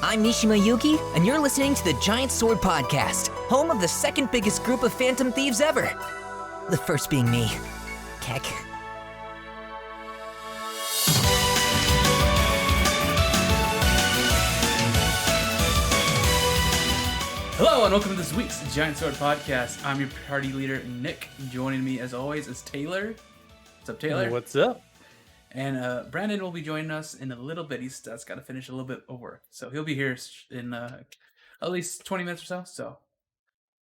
I'm Mishima Yuki, and you're listening to the Giant Sword Podcast, home of the second biggest group of Phantom Thieves ever. The first being me, Keck. Hello and welcome to this week's Giant Sword Podcast. I'm your party leader, Nick. Joining me as always is Taylor. What's up, Taylor? What's up? And Brandon will be joining us in a little bit. He's got to finish a little bit of work. So he'll be here in at least 20 minutes or so.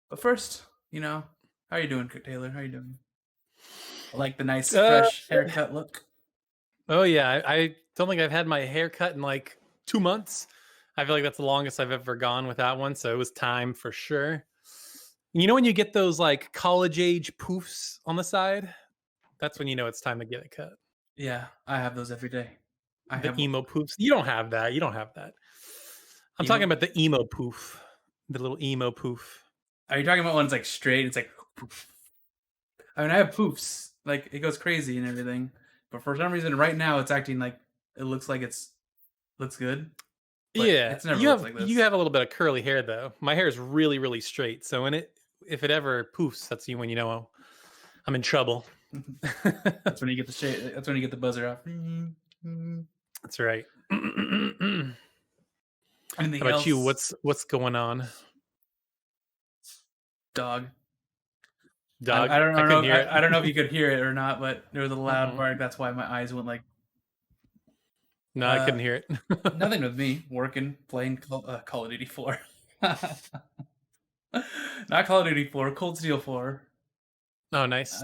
But first, how are you doing, Taylor? How are you doing? I like the nice, fresh haircut look. Oh, yeah. I don't think I've had my hair cut in like 2 months. I feel like that's the longest I've ever gone without one. So it was time for sure. You know when you get those like college age poofs on the side? That's when you know it's time to get it cut. Yeah, I have those every day. Emo poofs. You don't have that. I'm talking about the emo poof. The little emo poof. Are you talking about ones like straight? It's like poof. I mean, I have poofs. Like, it goes crazy and everything. But for some reason, right now, it's acting like it looks like looks good. But yeah, it's never looked like this. You have a little bit of curly hair, though. My hair is really, really straight. So if it ever poofs, that's when you know I'm in trouble. That's when you get the shade. That's when you get the buzzer off. That's right. Anything How about else? you? What's going on? Dog. I don't know if you could hear it or not, but there was a loud bark. That's why my eyes went like. No, I couldn't hear it. Nothing with me. Working, playing Call of Duty 4. Not Call of Duty 4. Cold Steel 4. Oh, nice.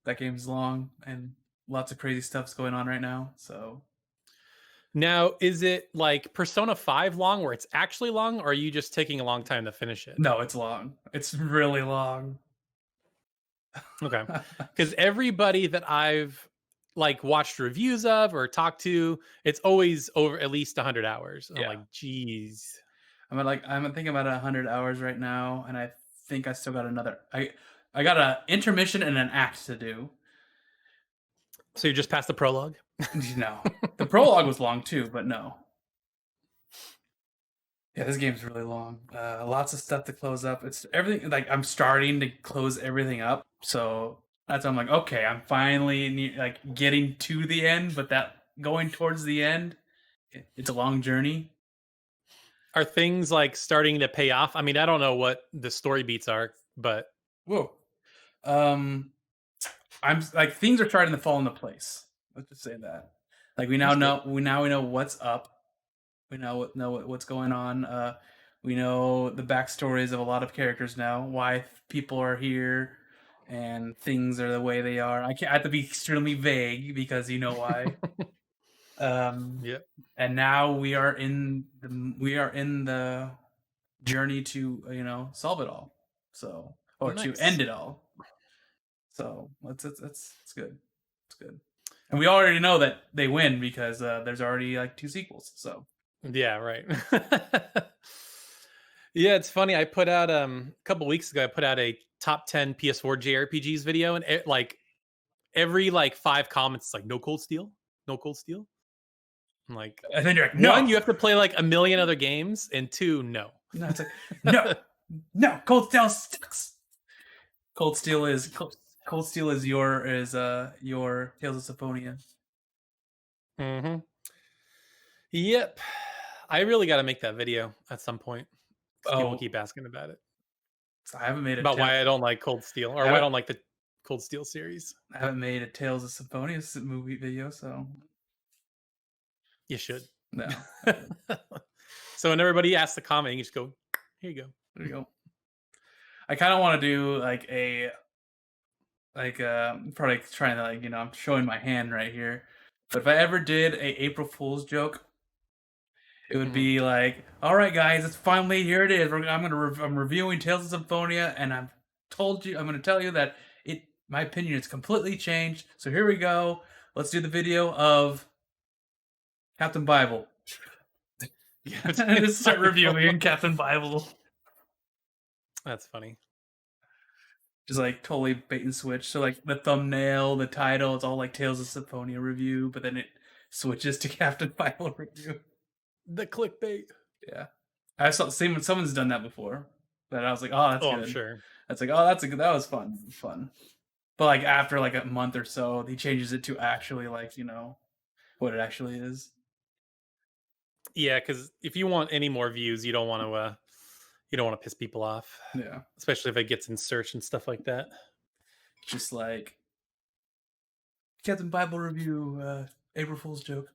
That game's long and lots of crazy stuff's going on right now. So. Now, is it like Persona 5 long where it's actually long, or are you just taking a long time to finish it? No, it's long. It's really long. Okay. Because everybody that I've like watched reviews of or talked to, it's always over at least 100 hours. Yeah. I'm like, geez. I'm thinking about 100 hours right now, and I think I still got another. I got an intermission and an act to do. So you're just past the prologue? No. The prologue was long too, but no. Yeah, this game's really long. Lots of stuff to close up. It's everything. Like, I'm starting to close everything up, so that's why I'm like, okay, I'm finally getting to the end. But that going towards the end, it's a long journey. Are things like starting to pay off? I mean, I don't know what the story beats are, but whoa, I'm like things are starting to fall into place. Let's just say that. Like we know what's up. We know what's going on. We know the backstories of a lot of characters now. Why people are here, and things are the way they are. I have to be extremely vague because you know why. Yep. And now we are in the journey to solve it all. So to end it all. So it's good. It's good. And we already know that they win because there's already like 2 sequels. So yeah, right. Yeah, it's funny. I put out a couple weeks ago. I put out a top 10 PS4 JRPGs video, and every 5 comments, it's like no Cold Steel, no Cold Steel. I'm like, and then you're like, no. 1, you have to play like a million other games, and 2, no. No, it's like no, Cold Steel sucks. Cold Steel is your Tales of Symphonia. Mm-hmm. Yep. I really got to make that video at some point. People keep asking about it. So I haven't made it about why I don't like Cold Steel, or why I don't like the Cold Steel series. I haven't made a Tales of Symphonia movie video, so you should. No. So when everybody asks the comment, you just go, here you go. There you go. I kind of want to do probably trying to I'm showing my hand right here. But if I ever did a April Fool's joke, it would be like, all right, guys, it's finally, here it is. I'm reviewing Tales of Symphonia, and I'm going to tell you that my opinion has completely changed. So here we go. Let's do the video of Captain Bible. Just start reviewing Captain Bible. That's funny. Just totally bait and switch. So the thumbnail, the title, it's all Tales of Symphonia review, but then it switches to Captain Bible review. The clickbait. Yeah, I saw same when someone's done that before, but I was like, oh, that's Oh, I'm good. sure. That's like, oh, that's a good. That was fun. But like after like a month or so, he changes it to actually like what it actually is. Yeah, because if you want any more views, you don't want to piss people off, Yeah, especially if it gets in search and stuff like that. just like Captain Bible review, April Fool's joke,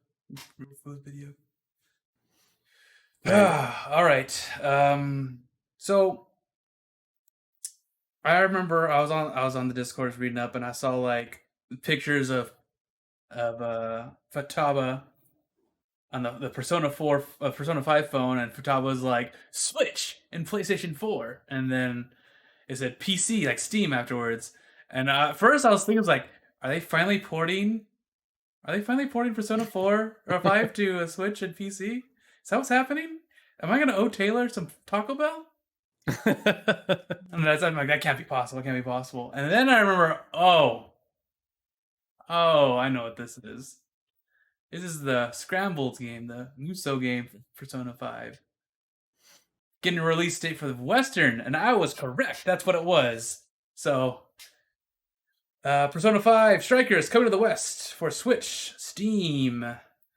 April Fool's video. All right. So I remember I was on the Discord reading up, and I saw like pictures of Futaba on the Persona 4 Persona 5 phone, and Futaba was like Switch and PlayStation 4, and then it said PC like Steam afterwards. And at first I was thinking, I was like, are they finally porting? Are they finally porting Persona 4 or 5 to a Switch and PC? Is that what's happening? Am I gonna owe Taylor some Taco Bell? And I'm like, that can't be possible. It can't be possible. And then I remember, I know what this is. This is the Scrambled game, the Muso game for Persona 5. Getting a release date for the Western, and I was correct. That's what it was. So, Persona 5 Strikers coming to the West for Switch, Steam,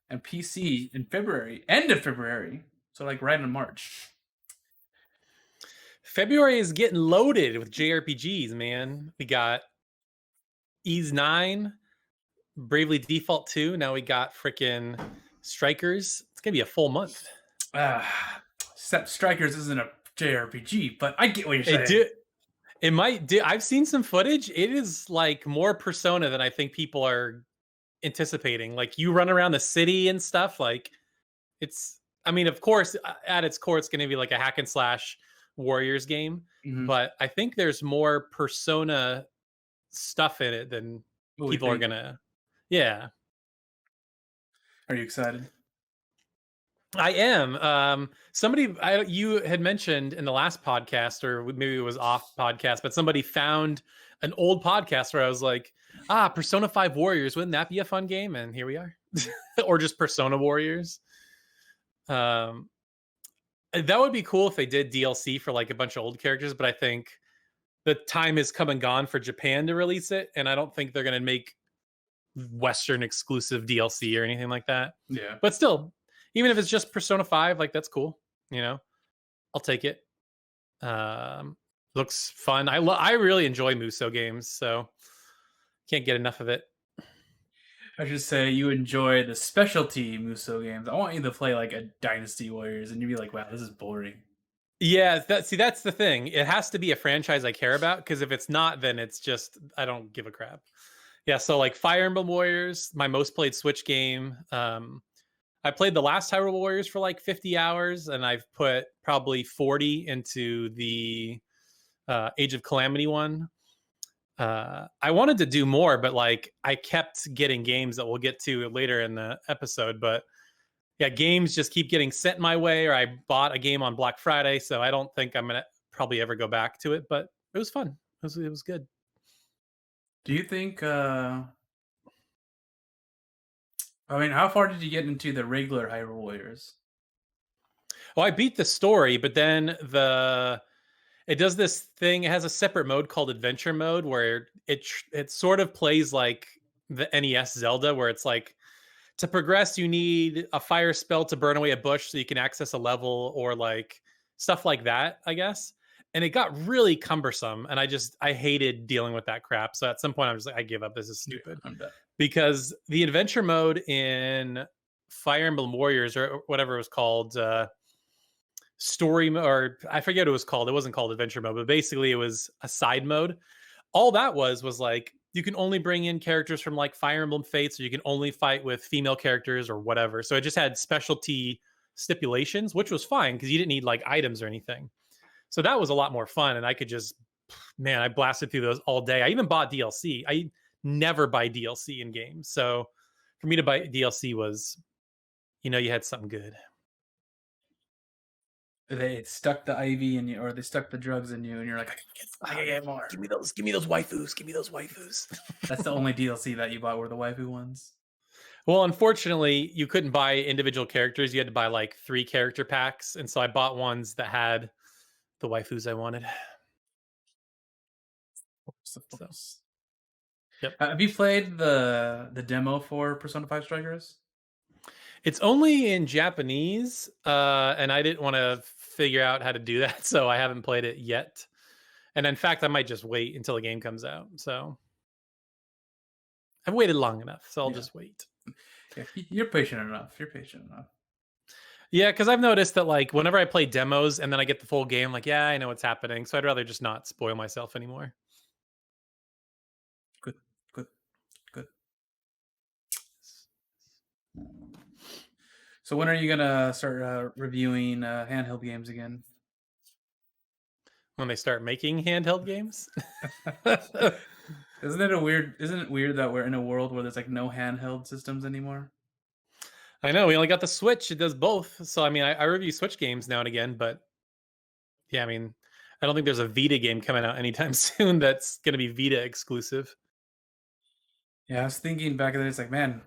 and PC in February. End of February. So, like, right in March. February is getting loaded with JRPGs, man. We got Ease 9, Bravely Default 2. Now we got freaking Strikers. It's going to be a full month. Except Strikers isn't a JRPG, but I get what you're saying. It might do. I've seen some footage. It is like more Persona than I think people are anticipating. Like you run around the city and stuff. Like it's, I mean, of course, at its core, it's going to be like a hack and slash Warriors game. Mhm. But I think there's more Persona stuff in it than What we people are think. going to. Yeah. Are you excited? I am. You had mentioned in the last podcast, or maybe it was off podcast, but somebody found an old podcast where I was like, Persona 5 Warriors, wouldn't that be a fun game? And here we are. Or just Persona Warriors. That would be cool if they did DLC for like a bunch of old characters, but I think the time has come and gone for Japan to release it, and I don't think they're going to make Western exclusive DLC or anything like that. Yeah. But still, even if it's just Persona 5, like that's cool. I'll take it. Looks fun. I really enjoy Muso games, so can't get enough of it. I should say you enjoy the specialty Muso games. I want you to play like a Dynasty Warriors, and you'd be like, wow, this is boring. Yeah, that's the thing. It has to be a franchise I care about, because if it's not, then it's just I don't give a crap. Yeah, so like Fire Emblem Warriors, my most played Switch game. I played the last Hyrule Warriors for like 50 hours, and I've put probably 40 into the Age of Calamity one. I wanted to do more, but like I kept getting games that we'll get to later in the episode. But yeah, games just keep getting sent my way, or I bought a game on Black Friday, so I don't think I'm gonna probably ever go back to it. But it was fun. It was good. Do you think? I mean, how far did you get into the regular Hyrule Warriors? Well, I beat the story, but then it does this thing. It has a separate mode called Adventure Mode, where it sort of plays like the NES Zelda, where it's like to progress, you need a fire spell to burn away a bush so you can access a level, or like stuff like that, I guess. And it got really cumbersome, and I hated dealing with that crap. So at some point, I'm just like, I give up. This is stupid. Yeah, I'm done. Because the adventure mode in Fire Emblem Warriors, or whatever it was called, story, or I forget what it was called. It wasn't called adventure mode, but basically it was a side mode. All that was like, you can only bring in characters from like Fire Emblem Fates, or you can only fight with female characters or whatever. So it just had specialty stipulations, which was fine because you didn't need like items or anything. So that was a lot more fun. And I could just, man, I blasted through those all day. I even bought DLC. I never buy DLC in games. So for me to buy DLC was, you had something good. They stuck the IV in you, or they stuck the drugs in you, and you're like, I can get more. Give me those waifus. Give me those waifus. That's the only DLC that you bought were the waifu ones. Well, unfortunately, you couldn't buy individual characters. You had to buy like 3 character packs, and so I bought ones that had the waifus I wanted. Of So, course. yep. Have you played the demo for Persona 5 Strikers? It's only in Japanese, and I didn't want to figure out how to do that, so I haven't played it yet. And in fact, I might just wait until the game comes out. So I've waited long enough, so I'll just wait. Yeah, you're patient enough. You're patient enough. Yeah, because I've noticed that like whenever I play demos and then I get the full game, like, yeah, I know what's happening. So I'd rather just not spoil myself anymore. Good, good, good. So when are you gonna start reviewing handheld games again? When they start making handheld games. Isn't it weird that we're in a world where there's like no handheld systems anymore? I know we only got the Switch. It does both. So I mean, I review Switch games now and again, but yeah, I mean, I don't think there's a Vita game coming out anytime soon that's going to be Vita exclusive. Yeah, I was thinking back in the day, it's like, man,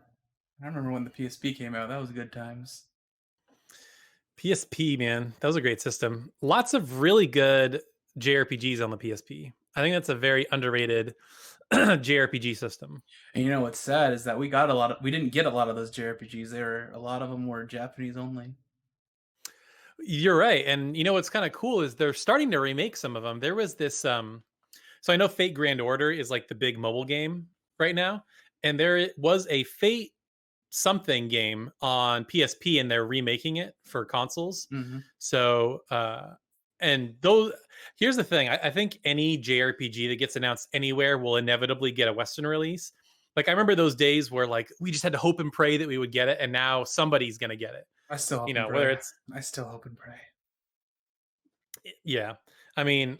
I remember when the PSP came out. That was good times. PSP, man, that was a great system. Lots of really good JRPGs on the PSP. I think that's a very underrated JRPG system. And you know what's sad is that we didn't get a lot of those JRPGs. A lot of them were Japanese only. You're right. And you know what's kind of cool is they're starting to remake some of them. There was this so I know Fate Grand Order is like the big mobile game right now, and there was a Fate something game on PSP and they're remaking it for consoles. Mm-hmm. So and those here's the thing. I think any JRPG that gets announced anywhere will inevitably get a Western release. Like I remember those days where like we just had to hope and pray that we would get it, and now somebody's gonna get it. I still hope and pray. Whether it's I still hope and pray. Yeah. I mean,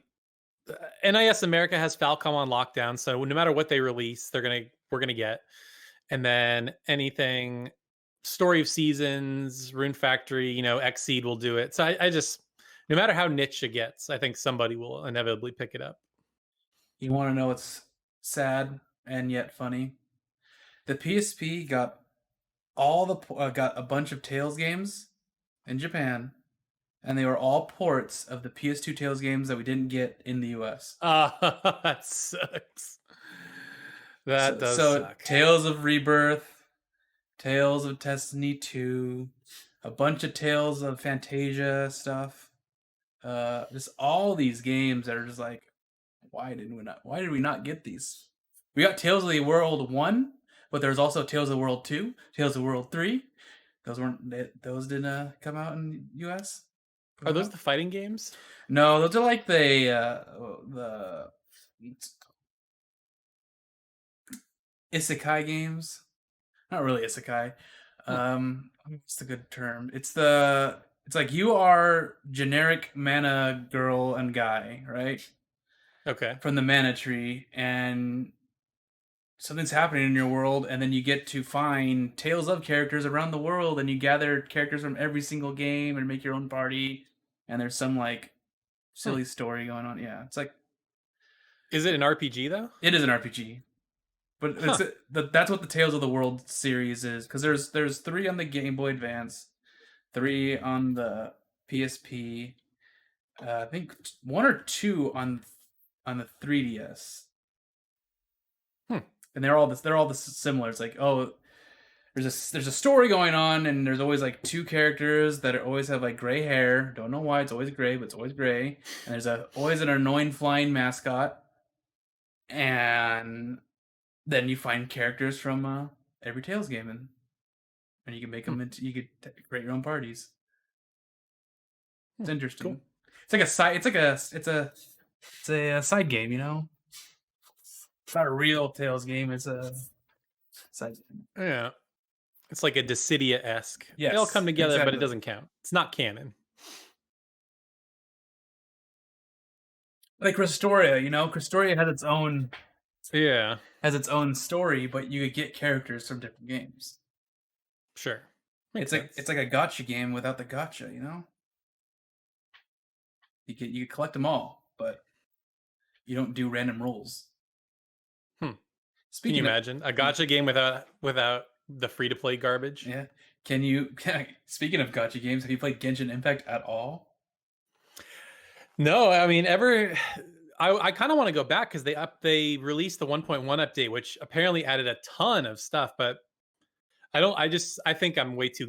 NIS America has Falcom on lockdown, so no matter what they release, we're gonna get. And then anything Story of Seasons, Rune Factory, Xseed will do it. So I just no matter how niche it gets, I think somebody will inevitably pick it up. You want to know what's sad and yet funny? The PSP got got a bunch of Tales games in Japan, and they were all ports of the PS2 Tales games that we didn't get in the US. That sucks. That does suck. Tales of Rebirth, Tales of Destiny 2, a bunch of Tales of Fantasia stuff. Just all these games that are just like, why did we not get these? We got Tales of the World 1, but there's also Tales of the World 2, Tales of the World 3. Those didn't come out in US. Are those the fighting games? No, those are like the isekai games. Not really isekai. What's the good term? It's like you are generic mana girl and guy, right? Okay. From the mana tree, and something's happening in your world, and then you get to find tales of characters around the world, and you gather characters from every single game and make your own party, and there's some like silly story going on. Yeah, it's like, is it an RPG though? It is an RPG, but that's what the Tales of the World series is, because there's 3 on the Game Boy Advance, 3 on the PSP, I think 1 or 2 on the 3DS. And they're all similar. It's like, oh, there's a story going on, and there's always like 2 characters that always have like gray hair. Don't know why it's always gray, but it's always gray. And there's always an annoying flying mascot. And then you find characters from every Tales game, and you can make them into, you could create your own parties. It's interesting. Cool. It's a side game, It's not a real Tales game. It's a side game. Yeah. It's like a Dissidia-esque. Yes, they all come together, exactly. But it doesn't count. It's not canon. Like Crestoria, Crestoria has its own... Yeah. Has its own story, but you could get characters from different games. Sure. It's like a gacha game without the gacha, You could collect them all, but you don't do random rolls. Can you imagine a gacha game without the free to play garbage. Yeah. Speaking of gacha games, have you played Genshin Impact at all? No, I mean, I kind of want to go back because they released the 1.1 update, which apparently added a ton of stuff, but I think I'm way too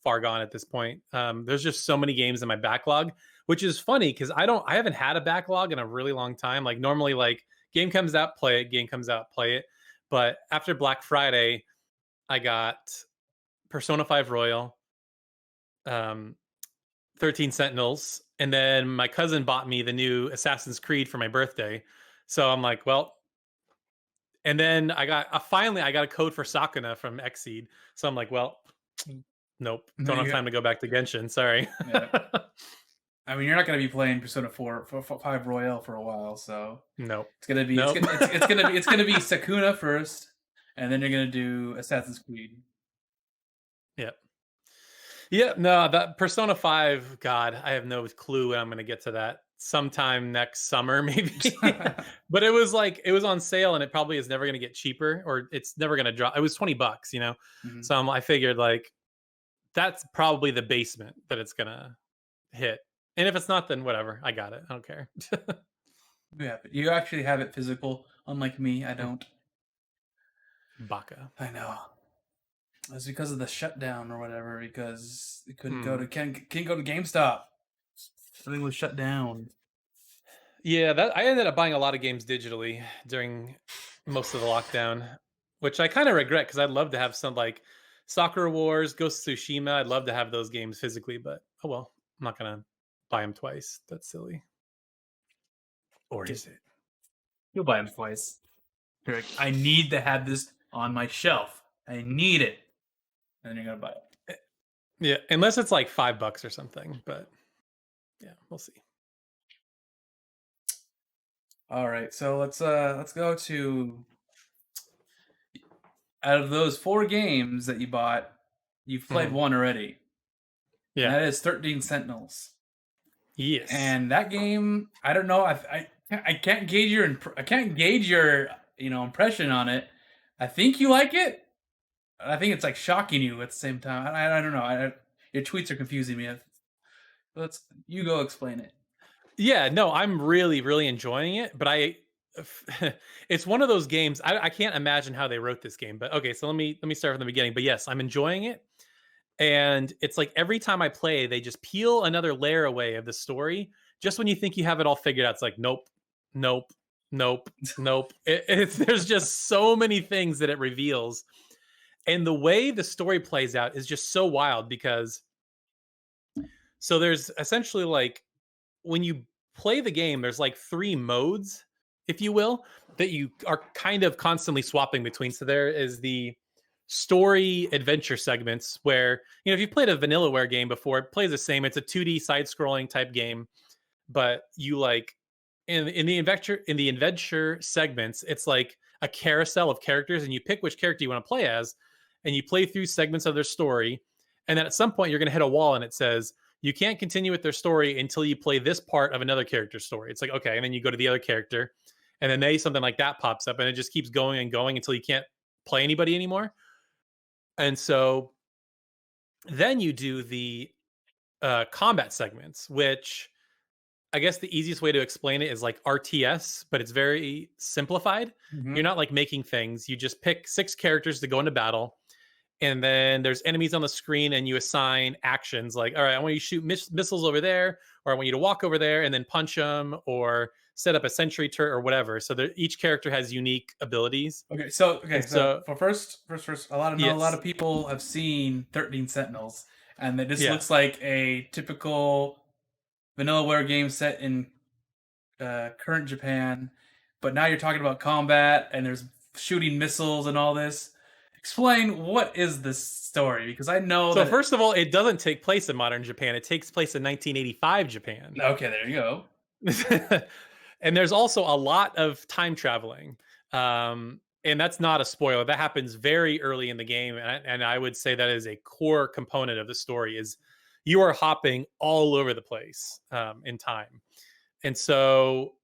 far gone at this point. There's just so many games in my backlog, which is funny because I haven't had a backlog in a really long time. Like normally, like game comes out, play it, game comes out, play it. But after Black Friday, I got Persona 5 Royal, um, 13 Sentinels, and then my cousin bought me the new Assassin's Creed for my birthday. So I'm like, well, and then I got finally I got a code for Sakuna from Xseed. So I'm like, well, nope, don't have time to go back to Genshin. Sorry. Yeah. I mean, you're not going to be playing Persona 5 Royale for a while, so Nope. it's gonna be Nope. it's gonna be Sakuna first, and then you're gonna do Assassin's Creed. Yep. Yeah, no, that Persona 5, God, I have no clue when I'm going to get to that. Sometime next summer, maybe. But it was on sale, and it probably is never going to get cheaper, or it's never going to drop. It was $20, Mm-hmm. So I figured like that's probably the basement that it's going to hit. And if it's not, then whatever. I got it. I don't care. Yeah, but you actually have it physical, unlike me. I don't. Baka. I know. It's because of the shutdown or whatever. Because it couldn't go to can't go to GameStop. Everything was shut down. Yeah, I ended up buying a lot of games digitally during most of the lockdown, which I kind of regret because I'd love to have some like Sakura Wars, Ghost of Tsushima. I'd love to have those games physically, but oh well, I'm not gonna buy them twice. That's silly. Or is it? You'll buy them twice. You're like, I need to have this on my shelf. I need it. And then you're gonna buy it. Yeah, unless it's like $5 or something. But yeah, we'll see. All right, so let's go to, out of those 4 games that you bought, you've played one already. Yeah, and that is 13 Sentinels. Yes. And that game, I don't know, I can't gauge your impression on it. I think you like it. I think it's like shocking you at the same time. I don't know. Your tweets are confusing me. You go explain it. Yeah, no, I'm really, really enjoying it, but it's one of those games. I can't imagine how they wrote this game, but okay, so let me start from the beginning. But yes, I'm enjoying it, and it's like every time I play, they just peel another layer away of the story. Just when you think you have it all figured out, it's like nope, nope, nope, nope. There's just so many things that it reveals, and the way the story plays out is just so wild because so there's essentially like when you play the game, there's like 3 modes, if you will, that you are kind of constantly swapping between. So there is the story adventure segments where, if you've played a Vanillaware game before, it plays the same. It's a 2D side scrolling type game, but you like in the adventure segments, it's like a carousel of characters and you pick which character you want to play as and you play through segments of their story. And then at some point you're going to hit a wall and it says, you can't continue with their story until you play this part of another character's story. It's like, okay. And then you go to the other character and then something like that pops up and it just keeps going and going until you can't play anybody anymore. And so then you do the combat segments, which I guess the easiest way to explain it is like RTS, but it's very simplified. Mm-hmm. You're not like making things. You just pick 6 characters to go into battle. And then there's enemies on the screen and you assign actions like, all right, I want you to shoot missiles over there, or I want you to walk over there and then punch them or set up a sentry turret or whatever. So each character has unique abilities. Okay. So for first, a lot of people have seen 13 Sentinels and this looks like a typical Vanillaware game set in current Japan, but now you're talking about combat and there's shooting missiles and all this. Explain what is this story, because I know. So first of all, it doesn't take place in modern Japan. It takes place in 1985 Japan. Okay, there you go. And there's also a lot of time traveling, and that's not a spoiler. That happens very early in the game, and I would say that is a core component of the story. Is you are hopping all over the place in time, and so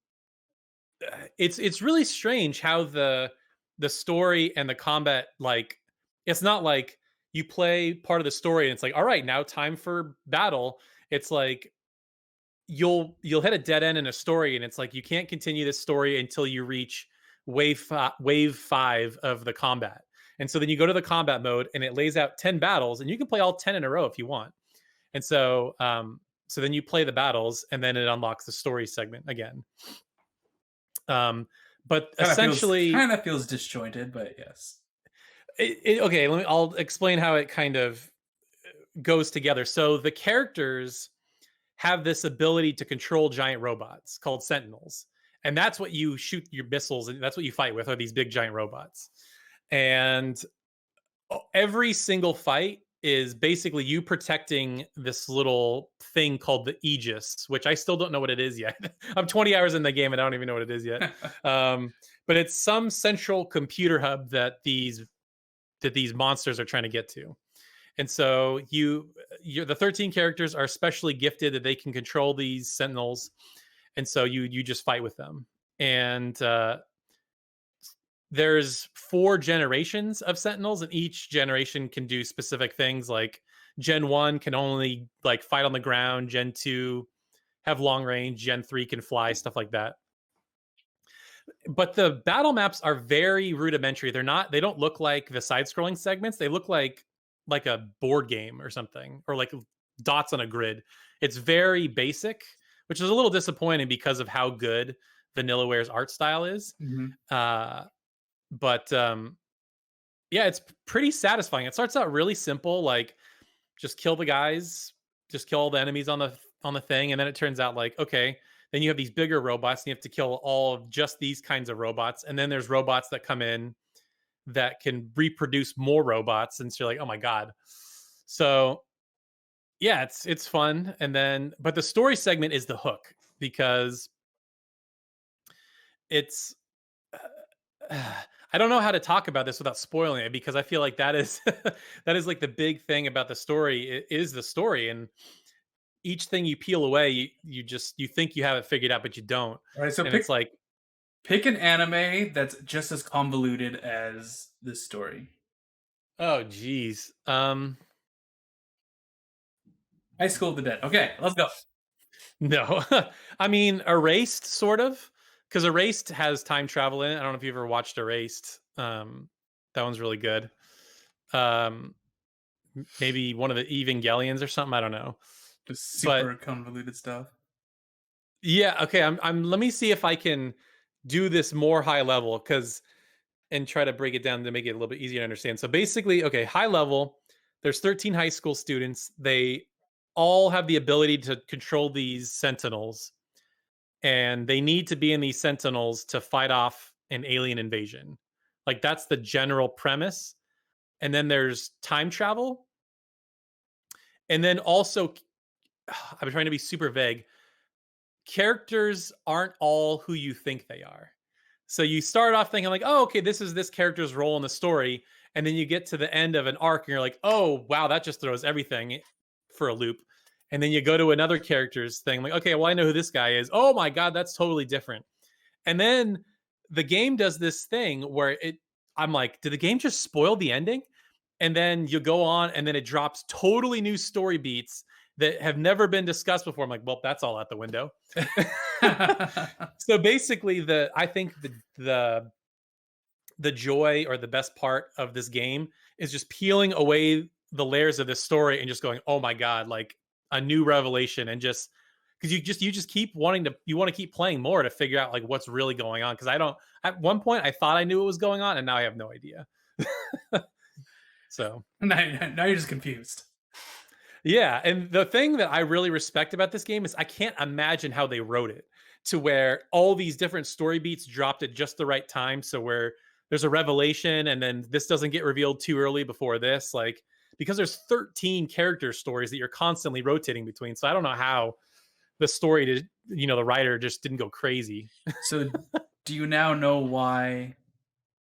it's really strange how the story and the combat, like It's not like you play part of the story and it's like, all right, now time for battle. It's like you'll hit a dead end in a story and it's like you can't continue this story until you reach wave 5 of the combat. And so then you go to the combat mode and it lays out 10 battles and you can play all 10 in a row if you want. And so so then you play the battles and then it unlocks the story segment again. But essentially kind of feels disjointed, but yes. Okay, I'll explain how it kind of goes together. So the characters have this ability to control giant robots called Sentinels. And that's what you shoot your missiles and that's what you fight with, are these big giant robots. And every single fight is basically you protecting this little thing called the Aegis, which I still don't know what it is yet. I'm 20 hours in the game and I don't even know what it is yet. But it's some central computer hub that these monsters are trying to get to. And so the 13 characters are specially gifted that they can control these Sentinels. And so you just fight with them. And there's 4 generations of Sentinels, and each generation can do specific things. Like Gen 1 can only like fight on the ground. Gen 2 have long range. Gen 3 can fly, stuff like that. But the battle maps are very rudimentary. They don't look like the side-scrolling segments. They look like a board game or something, or like dots on a grid. It's very basic, which is a little disappointing because of how good Vanillaware's art style is. But yeah, it's pretty satisfying. It starts out really simple, like just kill the guys, just kill all the enemies on the thing, and then it turns out like, okay, then you have these bigger robots and you have to kill all of just these kinds of robots. And then there's robots that come in that can reproduce more robots. And so you're like, oh my God. So yeah, it's fun. And then, but the story segment is the hook because it's, I don't know how to talk about this without spoiling it, because I feel like that is, that is like the big thing about the story is the story. And each thing you peel away, you think you have it figured out, but you don't. All right, so and it's like, pick an anime that's just as convoluted as this story. Oh, geez. High School of the Dead. Okay, let's go. No, I mean Erased, sort of, because Erased has time travel in it. I don't know if you've ever watched Erased. That one's really good. Maybe one of the Evangelions or something. I don't know. Just super convoluted stuff. Yeah. Okay. I'm. Let me see if I can do this more high level, and try to break it down to make it a little bit easier to understand. So basically, okay, high level. There's 13 high school students. They all have the ability to control these Sentinels, and they need to be in these Sentinels to fight off an alien invasion. Like that's the general premise. And then there's time travel. And then also, I'm trying to be super vague. Characters aren't all who you think they are. So you start off thinking like, oh, okay, this is this character's role in the story. And then you get to the end of an arc and you're like, oh, wow, that just throws everything for a loop. And then you go to another character's thing like, okay, well, I know who this guy is. Oh my God, that's totally different. And then the game does this thing where I'm like, did the game just spoil the ending? And then you go on and then it drops totally new story beats that have never been discussed before. I'm like, well, that's all out the window. So basically I think the joy or the best part of this game is just peeling away the layers of this story and just going, oh my God, like a new revelation. And just because you just keep wanting to keep playing more to figure out like what's really going on. Because at one point I thought I knew what was going on and now I have no idea. So now you're just confused. Yeah, and the thing that I really respect about this game is I can't imagine how they wrote it to where all these different story beats dropped at just the right time. So where there's a revelation and then this doesn't get revealed too early before this, like because there's 13 character stories that you're constantly rotating between. So I don't know how the story did, the writer just didn't go crazy. So do you now know why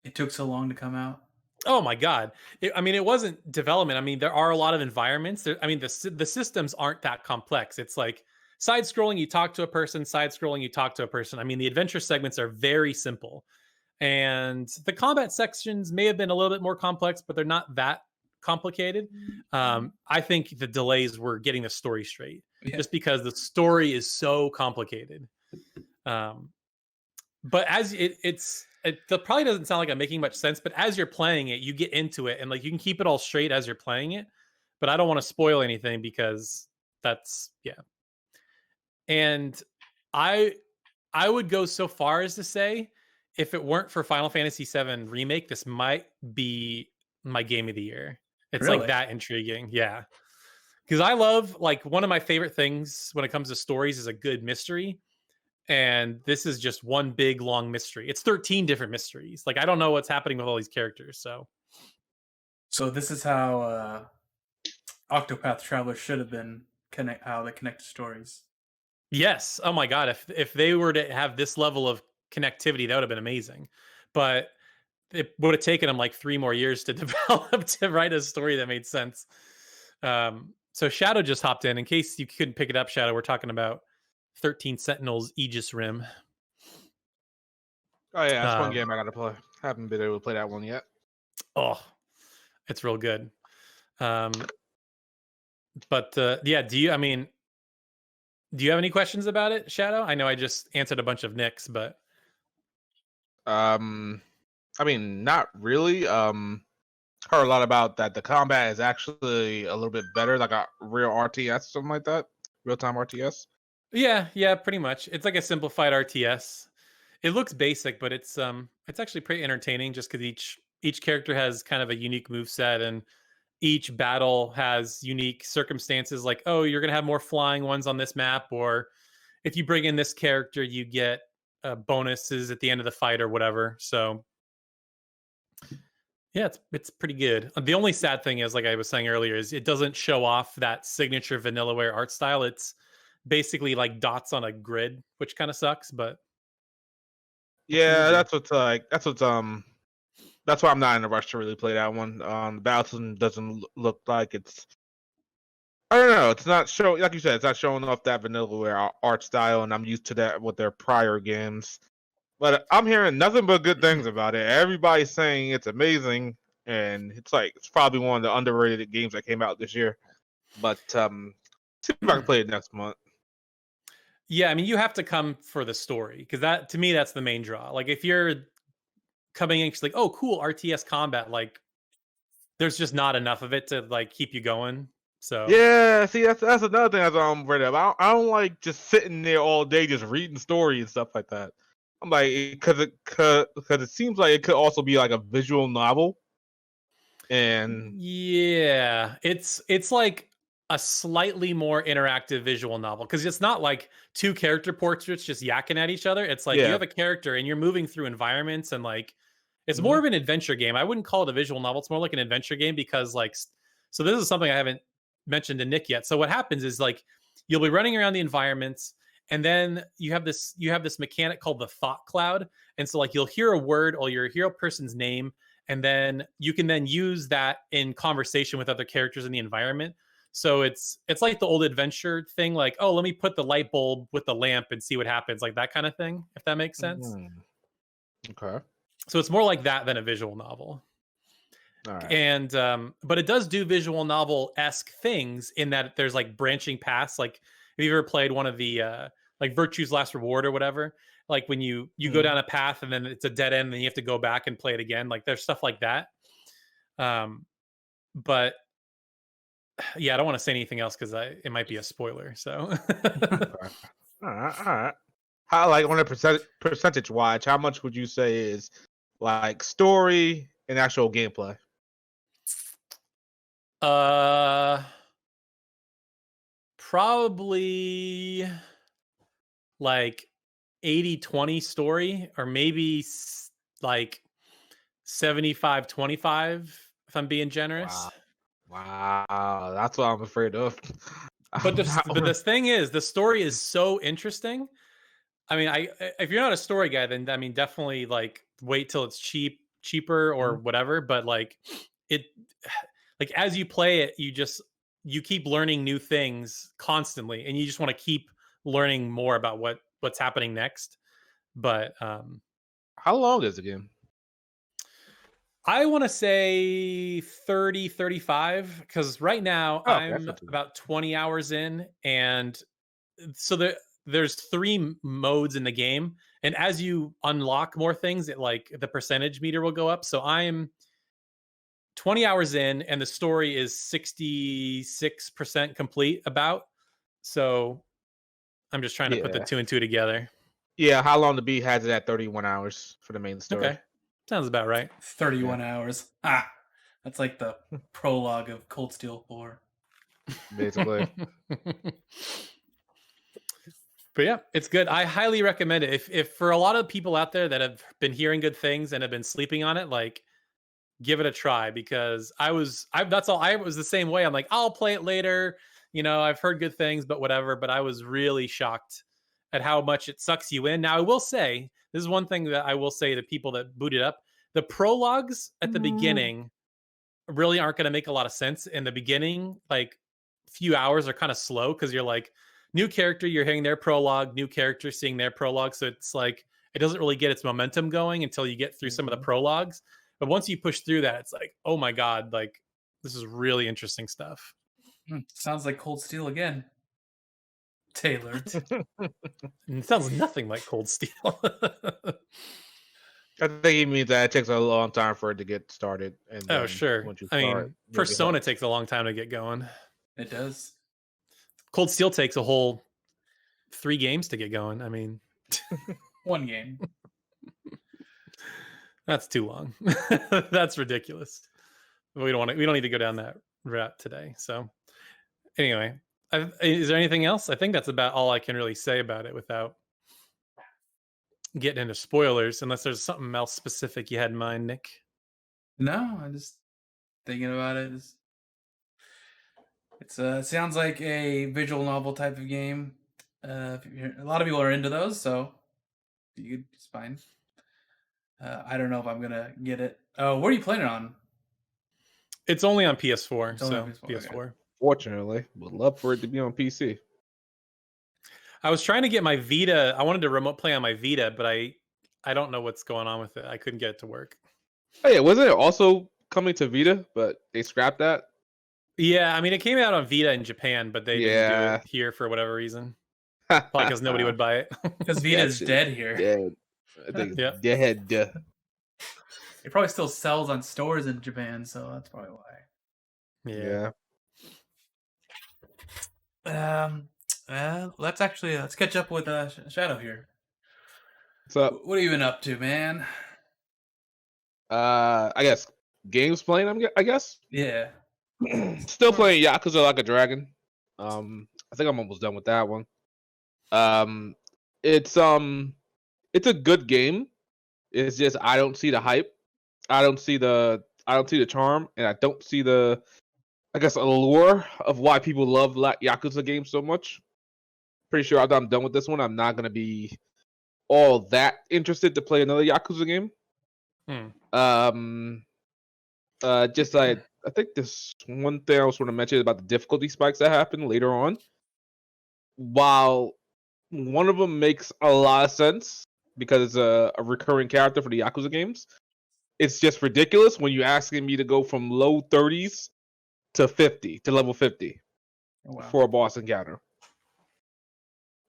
it took so long to come out? Oh my God. It wasn't development. I mean, there are a lot of environments. The systems aren't that complex. It's like side scrolling, you talk to a person, side scrolling, you talk to a person. I mean, the adventure segments are very simple. And the combat sections may have been a little bit more complex, but they're not that complicated. I think the delays were getting the story straight, just because the story is so complicated. But as it probably doesn't sound like I'm making much sense, but as you're playing it, you get into it and like you can keep it all straight as you're playing it. But I don't want to spoil anything because that's And I would go so far as to say, if it weren't for Final Fantasy VII Remake, this might be my game of the year. It's Really? like that intriguing. Yeah. Because I love, like, one of my favorite things when it comes to stories is a good mystery. And this is just one big long mystery. It's 13 different mysteries. Like, I don't know what's happening with all these characters. So this is how Octopath Traveler should have been how they connect to stories. Yes. Oh my God. If they were to have this level of connectivity, that would have been amazing. But it would have taken them like 3 more years to develop to write a story that made sense. So Shadow just hopped in case you couldn't pick it up. Shadow, we're talking about 13 Sentinels Aegis Rim. Oh yeah, that's one game I gotta play. Haven't been able to play that one yet. Oh, it's real good. But yeah, do you have any questions about it, Shadow? I know I just answered a bunch of nicks, but I mean, not really. Heard a lot about that. The combat is actually a little bit better, like a real RTS, something like that. Real time RTS. Yeah, pretty much. It's like a simplified RTS. It looks basic, but it's actually pretty entertaining just because each character has kind of a unique move set, and each battle has unique circumstances. Like, oh, you're gonna have more flying ones on this map, or if you bring in this character, you get bonuses at the end of the fight or whatever. So yeah, it's pretty good. The only sad thing is, like I was saying earlier, is it doesn't show off that signature Vanillaware art style. It's basically like dots on a grid, which kind of sucks, but yeah, that's why I'm not in a rush to really play that one. The battle system doesn't look like it's. I don't know. It's not showing, like you said, it's not showing off that Vanillaware art style, and I'm used to that with their prior games. But I'm hearing nothing but good things about it. Everybody's saying it's amazing, and it's probably one of the underrated games that came out this year. But see if I can play it next month. Yeah, I mean, you have to come for the story because that, to me, that's the main draw. Like, if you're coming in, just like, oh, cool, RTS combat, like, there's just not enough of it to like keep you going. So yeah, see, that's another thing I'm worried about. I don't like just sitting there all day just reading stories and stuff like that. I'm like, because it seems like it could also be like a visual novel. And yeah, it's like a slightly more interactive visual novel because it's not like 2 character portraits just yakking at each other. It's like you have a character and you're moving through environments, and like it's more of an adventure game. I wouldn't call it a visual novel. It's more like an adventure game because, like, so this is something I haven't mentioned to Nick yet. So what happens is, like, you'll be running around the environments, and then you have this mechanic called the thought cloud. And so, like, you'll hear a word or you'll hear a person's name, and then you can then use that in conversation with other characters in the environment. So it's like the old adventure thing, like, oh, let me put the light bulb with the lamp and see what happens, like that kind of thing, if that makes sense. Okay. So it's more like that than a visual novel. All right. And but it does do visual novel-esque things in that there's like branching paths. Like, have you ever played one of the like Virtue's Last Reward or whatever? Like when you go down a path and then it's a dead end and then you have to go back and play it again. Like, there's stuff like that. But yeah, I don't want to say anything else because it might be a spoiler. So all right. How, like, on a percentage wise, how much would you say is like story and actual gameplay? Probably like 80-20 story, or maybe like 75-25 if I'm being generous. Wow, that's what I'm afraid of. But the thing is, the story is so interesting. I mean, if you're not a story guy, then I mean, definitely like wait till it's cheaper or whatever. But like like as you play it, you keep learning new things constantly, and you just want to keep learning more about what's happening next. But how long is the game? I want to say 30, 35, because right now Oh, okay, that's I'm not too bad. about 20 hours in. And so there's three modes in the game. And as you unlock more things, it like the percentage meter will go up. So I'm 20 hours in and the story is 66% complete about. So I'm just trying to put the Yeah. two and two together. Yeah, How Long to Beat has it at 31 hours for the main story. Okay. Sounds about right. 31 hours. Ah, that's like the prologue of Cold Steel 4. Basically. But yeah, it's good. I highly recommend it. If for a lot of people out there that have been hearing good things and have been sleeping on it, like give it a try, because I was the same way. I'm like, I'll play it later. I've heard good things, but whatever. But I was really shocked at how much it sucks you in. Now, I will say, this is one thing that I will say to people that boot it up. The prologues at the beginning really aren't going to make a lot of sense in the beginning. Like, few hours are kind of slow because you're like, new character, you're hearing their prologue, new character seeing their prologue. So it's like it doesn't really get its momentum going until you get through some of the prologues. But once you push through that, it's like, oh my God, like this is really interesting stuff. Sounds like Cold Steel again. Tailored. And it sounds nothing like Cold Steel. I think he means that it takes a long time for it to get started. And Oh, sure. Once you I start, mean, you'll be Persona hooked. takes a long time to get going. It does. Cold Steel takes a whole 3 games to get going. I mean, One game. that's too long. That's ridiculous. We don't need to go down that route today. So anyway, is there anything else? I think that's about all I can really say about it without getting into spoilers, unless there's something else specific you had in mind, Nick. No, I'm just thinking about it. It sounds like a visual novel type of game. A lot of people are into those, so it's fine. I don't know if I'm gonna get it. Oh, what are you playing it on? It's only on PS4, It's only so on PS4, PS4. okay. Fortunately, would love for it to be on PC. I was trying to get my Vita. I wanted to remote play on my Vita, but I don't know what's going on with it. I couldn't get it to work. Oh yeah, wasn't it also coming to Vita, but they scrapped that? Yeah, I mean, it came out on Vita in Japan, but they didn't do it here for whatever reason. Probably because nobody would buy it. Because Vita's dead here. Dead. I think Yep. dead. It probably still sells on stores in Japan, so that's probably why. Yeah. Let's catch up with Shadow here. What's up? What have you been up to, man? I guess games playing. I guess. Yeah. Still playing Yakuza Like a Dragon. I think I'm almost done with that one. It's a good game. It's just I don't see the hype. I don't see the charm, and I don't see the, I guess, allure of why people love Yakuza games so much. Pretty sure after I'm done with this one, I'm not gonna be all that interested to play another Yakuza game. Just I think this one thing I was going to mention about the difficulty spikes that happen later on. While one of them makes a lot of sense because it's a recurring character for the Yakuza games, it's just ridiculous when you're asking me to go from low 30s to level 50 for a boss encounter.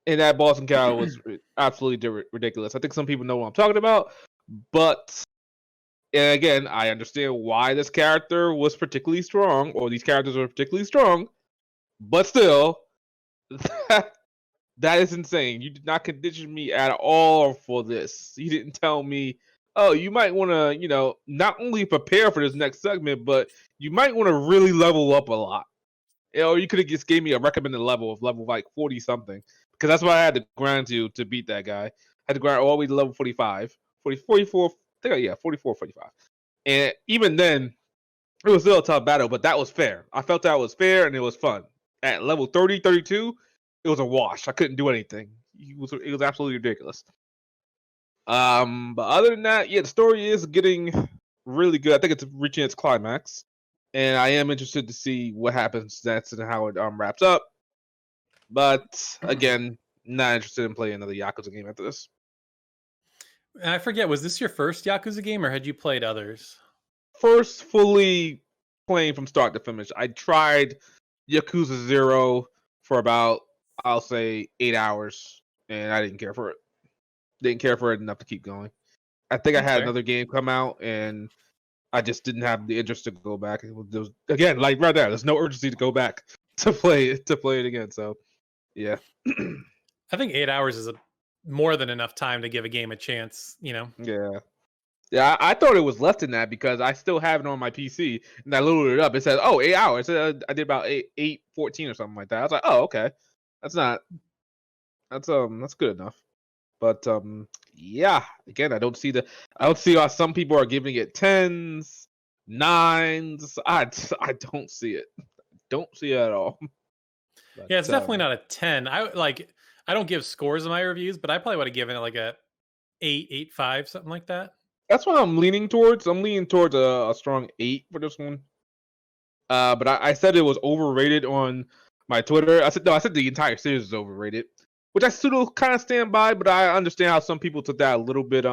And that boss encounter was absolutely ridiculous. I think some people know what I'm talking about, but and again, I understand why this character was particularly strong, or these characters were particularly strong, but still, that is insane. You did not condition me at all for this. You didn't tell me, oh, you might want to, not only prepare for this next segment, but you might want to really level up a lot. Or you could have just gave me a recommended level of level like 40 something, because that's what I had to grind to beat that guy. I had to grind all the way to level 45, 44. I think, yeah, 44, 45. And even then, it was still a tough battle, but that was fair. I felt that was fair, and it was fun. At level 30, 32, it was a wash. I couldn't do anything. It was absolutely ridiculous. But other than that, yeah, the story is getting really good. I think it's reaching its climax, and I am interested to see what happens next and how it wraps up. But again, not interested in playing another Yakuza game after this. I forget, was this your first Yakuza game, or had you played others? first fully playing from start to finish. I tried Yakuza 0 for about, I'll say, 8 hours, and I didn't care for it. Didn't care for it enough to keep going. I think I had another game come out, and I just didn't have the interest to go back. There was, again, like right there, there's no urgency to go back to play it again. So, yeah. I think 8 hours is more than enough time to give a game a chance. Yeah, I thought it was less than that because I still have it on my PC, and I loaded it up. It says, 8 hours. I did about 8:14 or something like that. I was like, oh, okay, that's good enough. But yeah, again, I don't see how some people are giving it 10s, 9s. I don't see it. Don't see it at all. But, yeah, it's definitely not a 10. I don't give scores in my reviews, but I probably would have given it like a 8, 8.5, something like that. That's what I'm leaning towards. I'm leaning towards a strong 8 for this one. But I said it was overrated on my Twitter. I said the entire series is overrated, which I still kind of stand by. But I understand how some people took that a little bit.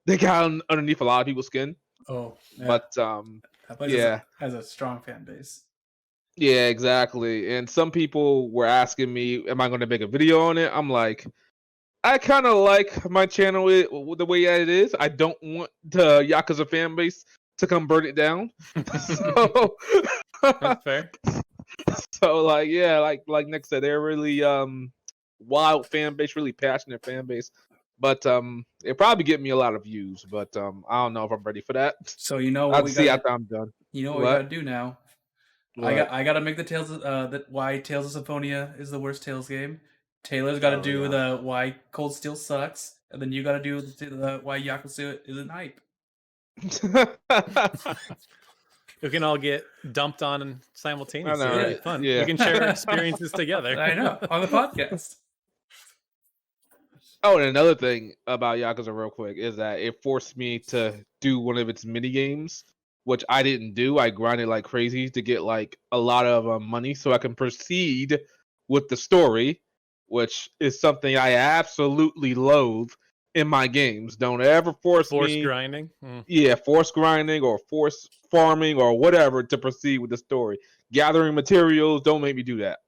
They got underneath a lot of people's skin. Oh, yeah. But that place has a strong fan base. Yeah, exactly. And some people were asking me, "Am I going to make a video on it?" I'm like, I kind of like my channel the way it is. I don't want the Yakuza fan base to come burn it down. So That's fair. So like Nick said, they're really wild fan base, really passionate fan base. But it probably get me a lot of views. But I don't know if I'm ready for that. So you know what I'll see after I'm done. You know what we gotta do now. What? I gotta make the why Tales of Symphonia is the worst Tales game. Taylor's got to do the why Cold Steel sucks, and then you got to do the why Yakuza isn't hype. We can all get dumped on simultaneously. It'd be fun. Yeah. We can share our experiences together. I know, on the podcast. Oh, and another thing about Yakuza real quick is that it forced me to do one of its mini games, which I didn't do. I grinded like crazy to get like a lot of money so I can proceed with the story, which is something I absolutely loathe in my games. Don't ever force grinding. Yeah, force grinding or force farming or whatever to proceed with the story. Gathering materials, don't make me do that.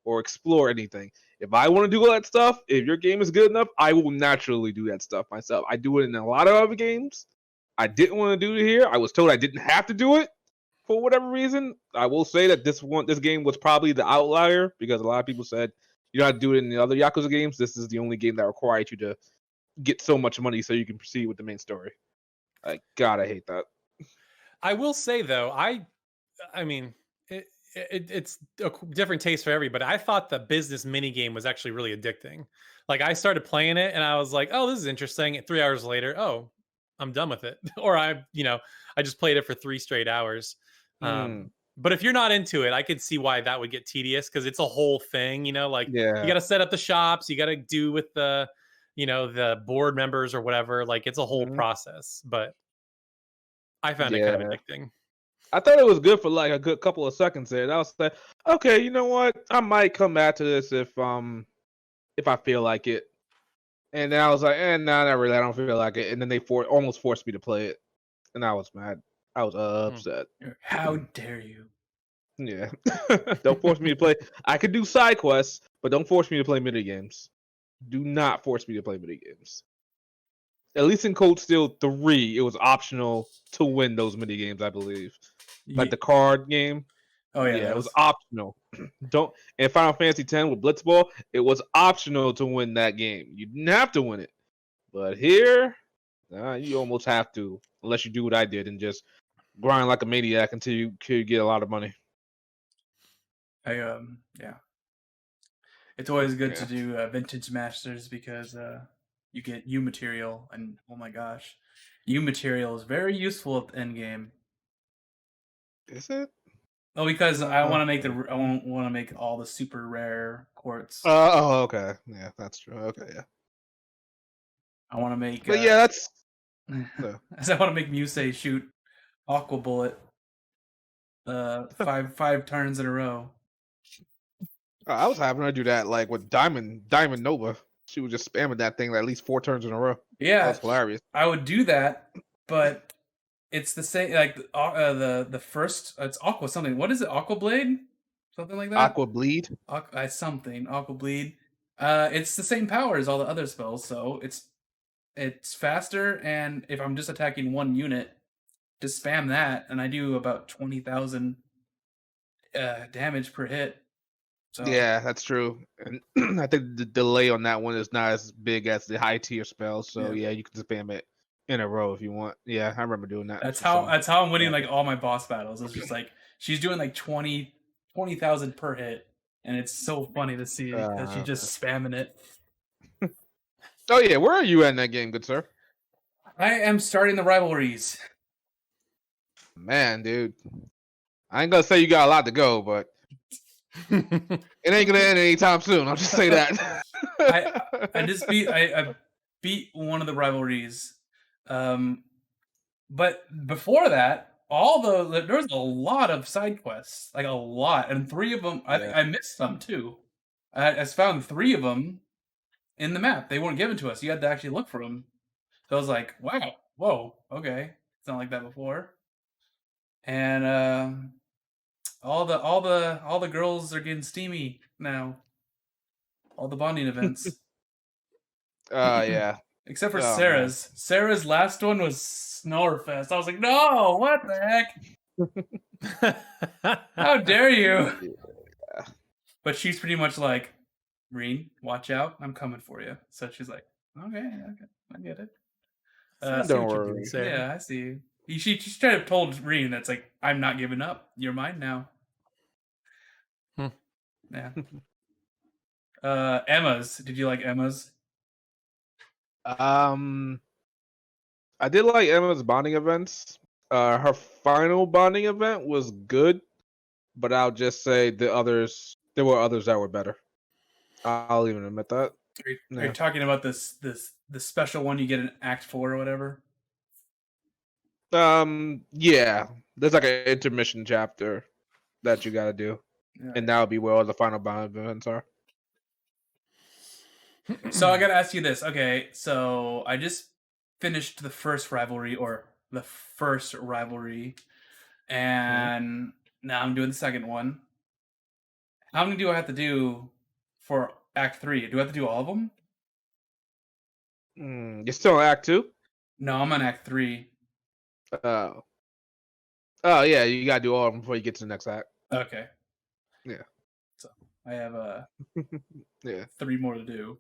Or explore anything. If I want to do all that stuff, if your game is good enough, I will naturally do that stuff myself. I do it in a lot of other games. I didn't want to do it here. I was told I didn't have to do it for whatever reason. I will say that this game was probably the outlier because a lot of people said you don't have to do it in the other Yakuza games. This is the only game that requires you to get so much money so you can proceed with the main story. God, I hate that. I will say though, I mean, it's a different taste for everybody. I thought the business mini game was actually really addicting. Like I started playing it and I was like, oh, this is interesting. And 3 hours later, oh, I'm done with it. Or I just played it for 3 straight hours. But if you're not into it, I could see why that would get tedious because it's a whole thing, you got to set up the shops, you got to do with the board members or whatever. Like it's a whole process, but I found it kind of addicting. I thought it was good for like a good couple of seconds there. And I was like, okay, you know what? I might come back to this if I feel like it. And then I was like, nah, not really. I don't feel like it. And then they almost forced me to play it, and I was mad. I was upset. How dare you? Yeah, don't force me to play. I could do side quests, but don't force me to play mini games. Do not force me to play mini games. At least in Cold Steel 3, it was optional to win those mini games, I believe. Like the card game. Oh yeah, it was optional. In Final Fantasy X with Blitzball, it was optional to win that game. You didn't have to win it, but here, you almost have to, unless you do what I did and just grind like a maniac until you get a lot of money. Yeah, it's always good to do vintage masters because you get U material, and oh my gosh, U material is very useful at the end game. Is it? Oh, because I want to make all the super rare quartz. Oh, okay. Yeah, that's true. Okay, yeah. I want to make. But yeah, that's. I want to make Musei shoot Aqua Bullet. 5 turns in a row. I was having her do that like with Diamond Nova. She was just spamming that thing at least 4 turns in a row. Yeah, that was hilarious. I would do that, but It's the same like the first. It's Aqua something. What is it? Aqua Blade, something like that. Aqua Bleed. Something Aqua Bleed. It's the same power as all the other spells, so it's faster. And if I'm just attacking one unit, just spam that, and I do about 20,000 damage per hit. So Yeah, that's true. And I think the delay on that one is not as big as the high tier spells. So Yeah. yeah, you can spam it in a row if you want. Yeah, I remember doing that. that's for some- how I'm winning like all my boss battles. It's just like she's doing like 20,000 per hit, and it's so funny to see because she's just spamming it. Oh yeah, where are you at in that game, good sir? I am starting the rivalries. Man, dude, I ain't gonna say you got a lot to go, but it ain't gonna end anytime soon. I'll just say that. I beat one of the rivalries, but before that, there was a lot of side quests, like a lot, and 3 of them I missed some too. I found 3 of them in the map. They weren't given to us. You had to actually look for them. So I was like, wow, whoa, okay, it's not like that before. And all the girls are getting steamy now. All the bonding events. Yeah. Except for Oh, Sarah's. Sarah's last one was Snorefest. I was like, no, what the heck? How dare you? Yeah. But she's pretty much like, Reen, watch out. I'm coming for you. So she's like, okay, I get it. Don't worry. Yeah, I see. She tried to told Reen that's like, I'm not giving up. You're mine now. Yeah. Emma's. Did you like Emma's? I did like Emma's bonding events. Her final bonding event was good, but I'll just say there were others that were better. I'll even admit that. Are you talking about the special one you get in Act 4 or whatever? Yeah. There's like an intermission chapter that you gotta do. Yeah. And that would be where all the final bonding events are. So I gotta ask you this. Okay, so I just finished the first rivalry, and now I'm doing the second one. How many do I have to do for Act 3? Do I have to do all of them? You're still on Act 2? No, I'm on Act 3. Oh yeah, you gotta do all of them before you get to the next act. Okay. Yeah. So I have yeah 3 more to do.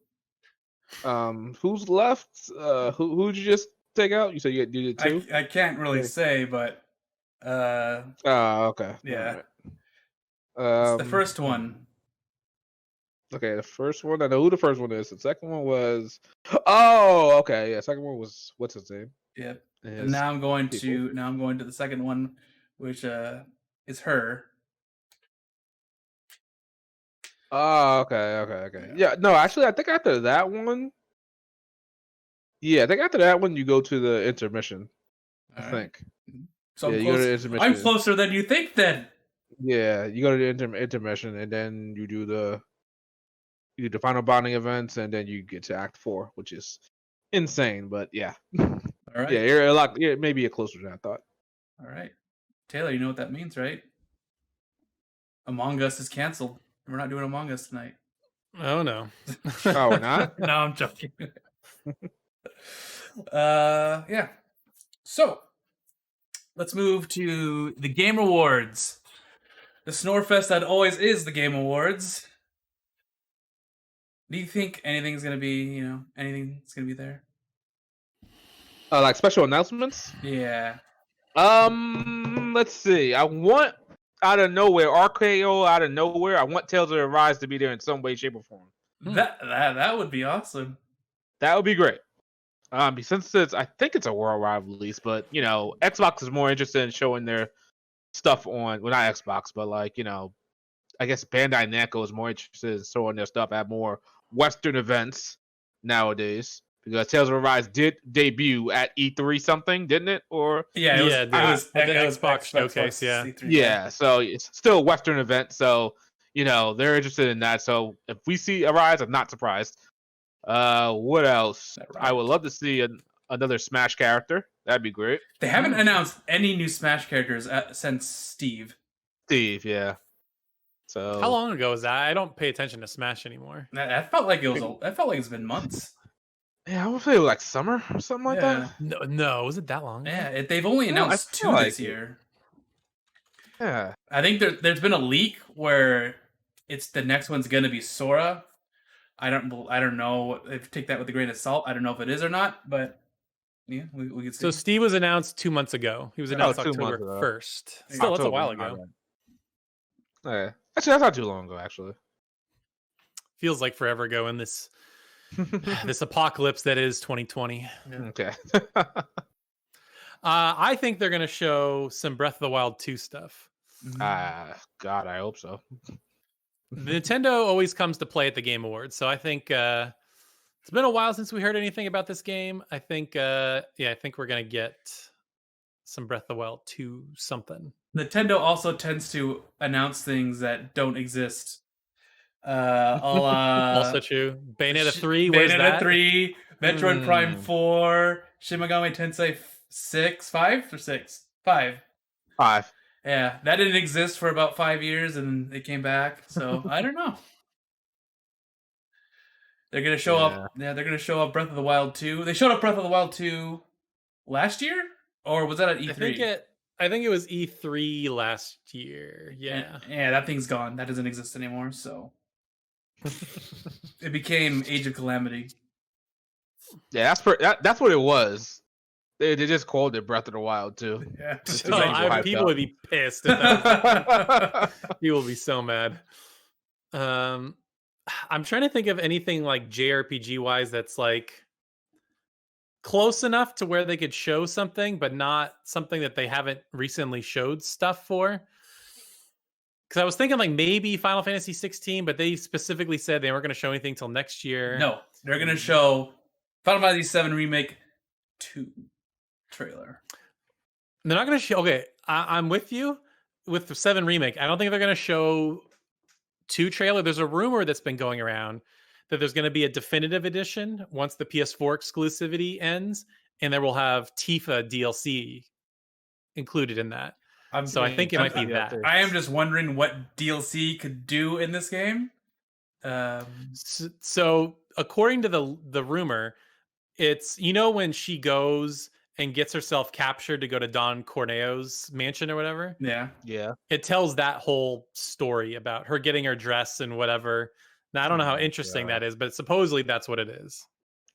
Who's left? Who'd you just take out? You said you did 2? I can't really say, but okay. yeah. Right. It's the first one. Okay, the first one. I know who the first one is. The second one was. Oh, okay. Yeah, second one was what's his name? Yep. And now I'm going to the second one, which is her. Oh, okay. Yeah, no, actually, I think after that one. Yeah, I think after that one you go to the intermission. I think. So yeah, I'm you go to the intermission. I'm closer than you think. Then. Yeah, you go to the intermission, and then you do the final bonding events, and then you get to Act 4, which is insane. But yeah. All right. Yeah, you're a lot. Yeah, maybe you're closer than I thought. All right, Taylor, you know what that means, right? Among Us is canceled. We're not doing Among Us tonight. Oh no. Oh, we're not? No, I'm joking. Yeah. So let's move to the Game Awards. The Snorefest that always is the Game Awards. Do you think anything's gonna be, anything's gonna be there? Like special announcements? Yeah. Let's see. I want out of nowhere, RKO out of nowhere. I want Tales of Arise to be there in some way, shape, or form. That would be awesome. That would be great. Since I think it's a worldwide release, but Xbox is more interested in showing their stuff on. Well, not Xbox, but I guess Bandai Namco is more interested in showing their stuff at more Western events nowadays. Because Tales of Arise did debut at E3 something, didn't it? Or it was the Xbox showcase. Yeah, so it's still a Western event, so they're interested in that. So if we see Arise, I'm not surprised. What else? I would love to see another Smash character. That'd be great. They haven't announced any new Smash characters since Steve. Steve, yeah. So How long ago was that? I don't pay attention to Smash anymore. I felt like it was. I felt like it's been months. Yeah, I would say like summer or something like that. No, was it that long? Yeah, they've only announced 2 this year. Yeah. I think there's been a leak where it's the next one's gonna be Sora. I don't know if take that with a grain of salt. I don't know if it is or not, but yeah, we can see. So Steve was announced 2 months ago. He was announced 2 months October ago. 1st. Still, that's a while ago. Yeah. Actually, that's not too long ago. Actually, Feels like forever ago in this this apocalypse that is 2020. Okay. I think they're going to show some Breath of the Wild 2 stuff. God, I hope so. Nintendo always comes to play at the Game Awards, so I think it's been a while since we heard anything about this game. I think I think we're going to get some Breath of the Wild 2 something. Nintendo also tends to announce things that don't exist. Also true. Bayonetta 3, where's Bayonetta that? 3, Metroid Prime 4, Shin Megami Tensei 5 or 6? 5. 5. Yeah, that didn't exist for about 5 years, and it came back. So I don't know. They're gonna show up. Yeah, they're gonna show up Breath of the Wild 2. They showed up Breath of the Wild 2 last year, or was that at E3? I think it was E3 last year. Yeah. Yeah, that thing's gone. That doesn't exist anymore. So it became Age of Calamity. Yeah, that's what it was. They just called it Breath of the Wild too. Yeah. People would be pissed. If that was people would be so mad. I'm trying to think of anything like JRPG wise that's like close enough to where they could show something, but not something that they haven't recently showed stuff for. Because I was thinking like maybe Final Fantasy 16, but they specifically said they weren't going to show anything till next year. No, they're going to show Final Fantasy 7 Remake 2 trailer. They're not going to show. Okay, I'm with you with the 7 Remake. I don't think they're going to show 2 trailer. There's a rumor that's been going around that there's going to be a definitive edition once the PS4 exclusivity ends, and there will have Tifa DLC included in that. I think it might be that. I am just wondering what DLC could do in this game. So according to the rumor, it's when she goes and gets herself captured to go to Don Corneo's mansion or whatever. Yeah. It tells that whole story about her getting her dress and whatever. Now, I don't know how interesting that is, but supposedly that's what it is.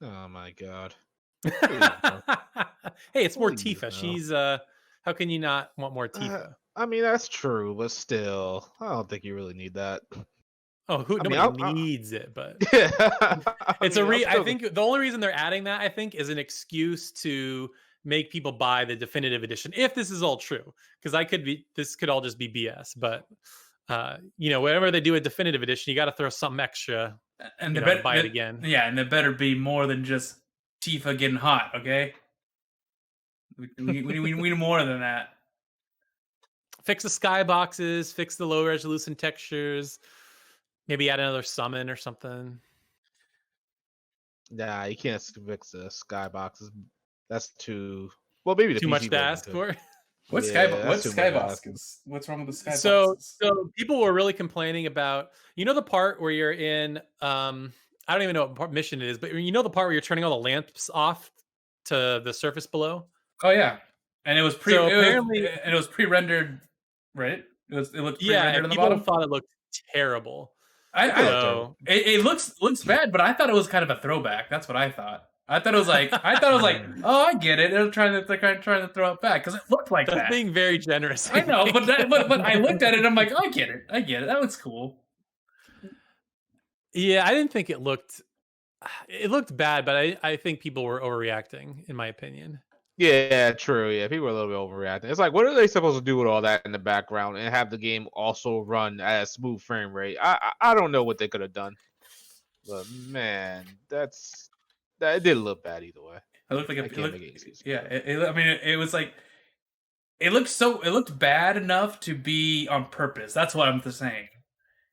Oh my god. Hey, it's more Tifa. She's how can you not want more Tifa? I mean, that's true, but still, I don't think you really need that. Oh, nobody needs it, but it's I think the only reason they're adding that, I think, is an excuse to make people buy the definitive edition, if this is all true. Because this could all just be BS, but whenever they do a definitive edition, you got to throw something extra and buy it again. Yeah, and it better be more than just Tifa getting hot. Okay, we need more than that. Fix the skyboxes, fix the low resolution textures, maybe add another summon or something. Nah, you can't fix the skyboxes. That's too maybe too much to ask for. What's skyboxes? What's wrong with the skyboxes? So people were really complaining about the part where you're in I don't even know what mission it is, but the part where you're turning all the lamps off to the surface below. Oh yeah, and it was pre-rendered, right? It looked pre-rendered on the bottom. People thought it looked terrible. It looks bad, but I thought it was kind of a throwback. That's what I thought. I thought it was like, oh, I get it. They're trying to throw it back because it looked like that. That's being very generous. I know, but I looked at it and I'm like, oh, I get it. That looks cool. Yeah, I didn't think it looked bad, but I think people were overreacting, in my opinion. Yeah, true. Yeah, people were a little bit overreacting. It's like, what are they supposed to do with all that in the background and have the game also run at a smooth frame rate? I don't know what they could have done, but man, that did look bad either way. It looked like it looked bad enough to be on purpose. That's what I'm saying.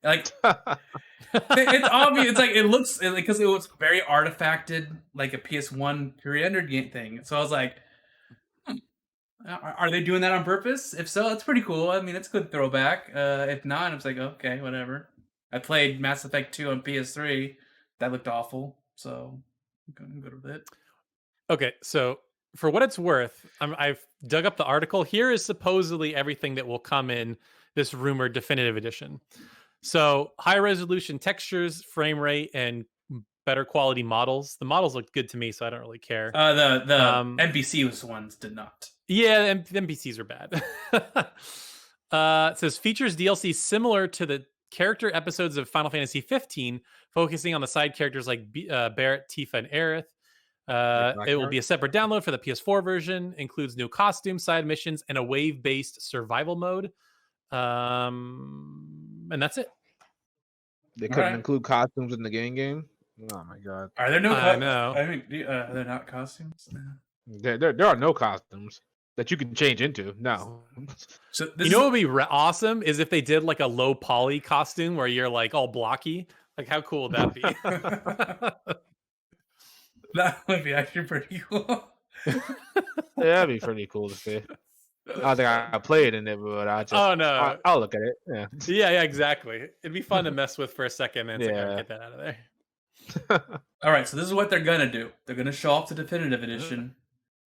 Like it's obvious. It's like it looks because it was very artifacted, like a PS1 pre-rendered game thing. So I was like, are they doing that on purpose? If so, it's pretty cool. I mean, it's a good throwback. If not, I was like, okay, whatever. I played Mass Effect 2 on PS3. That looked awful, so I'm good with it. Okay, so for what it's worth, I've dug up the article. Here is supposedly everything that will come in this rumored definitive edition. So high resolution textures, frame rate, and better quality models. The models look good to me, so I don't really care. The NPC ones did not. Yeah, the NPCs are bad. It says features DLC similar to the character episodes of Final Fantasy 15, focusing on the side characters like Barrett, Tifa, and Aerith. It will be a separate download for the PS4 version. Includes new costumes, side missions, and a wave-based survival mode. And that's it. They couldn't include costumes in the game. Oh my god! Are there no? I know. I mean, they're not costumes. There are no costumes that you can change into. No. So what would be awesome is if they did like a low poly costume where you're like all blocky. Like how cool would that be? That would be actually pretty cool. Yeah, that'd be pretty cool to see. I don't think I played in it, but I'll look at it. Yeah, exactly. It'd be fun to mess with for a second and get that out of there. All right, so this is what they're gonna do. They're gonna show off the definitive edition,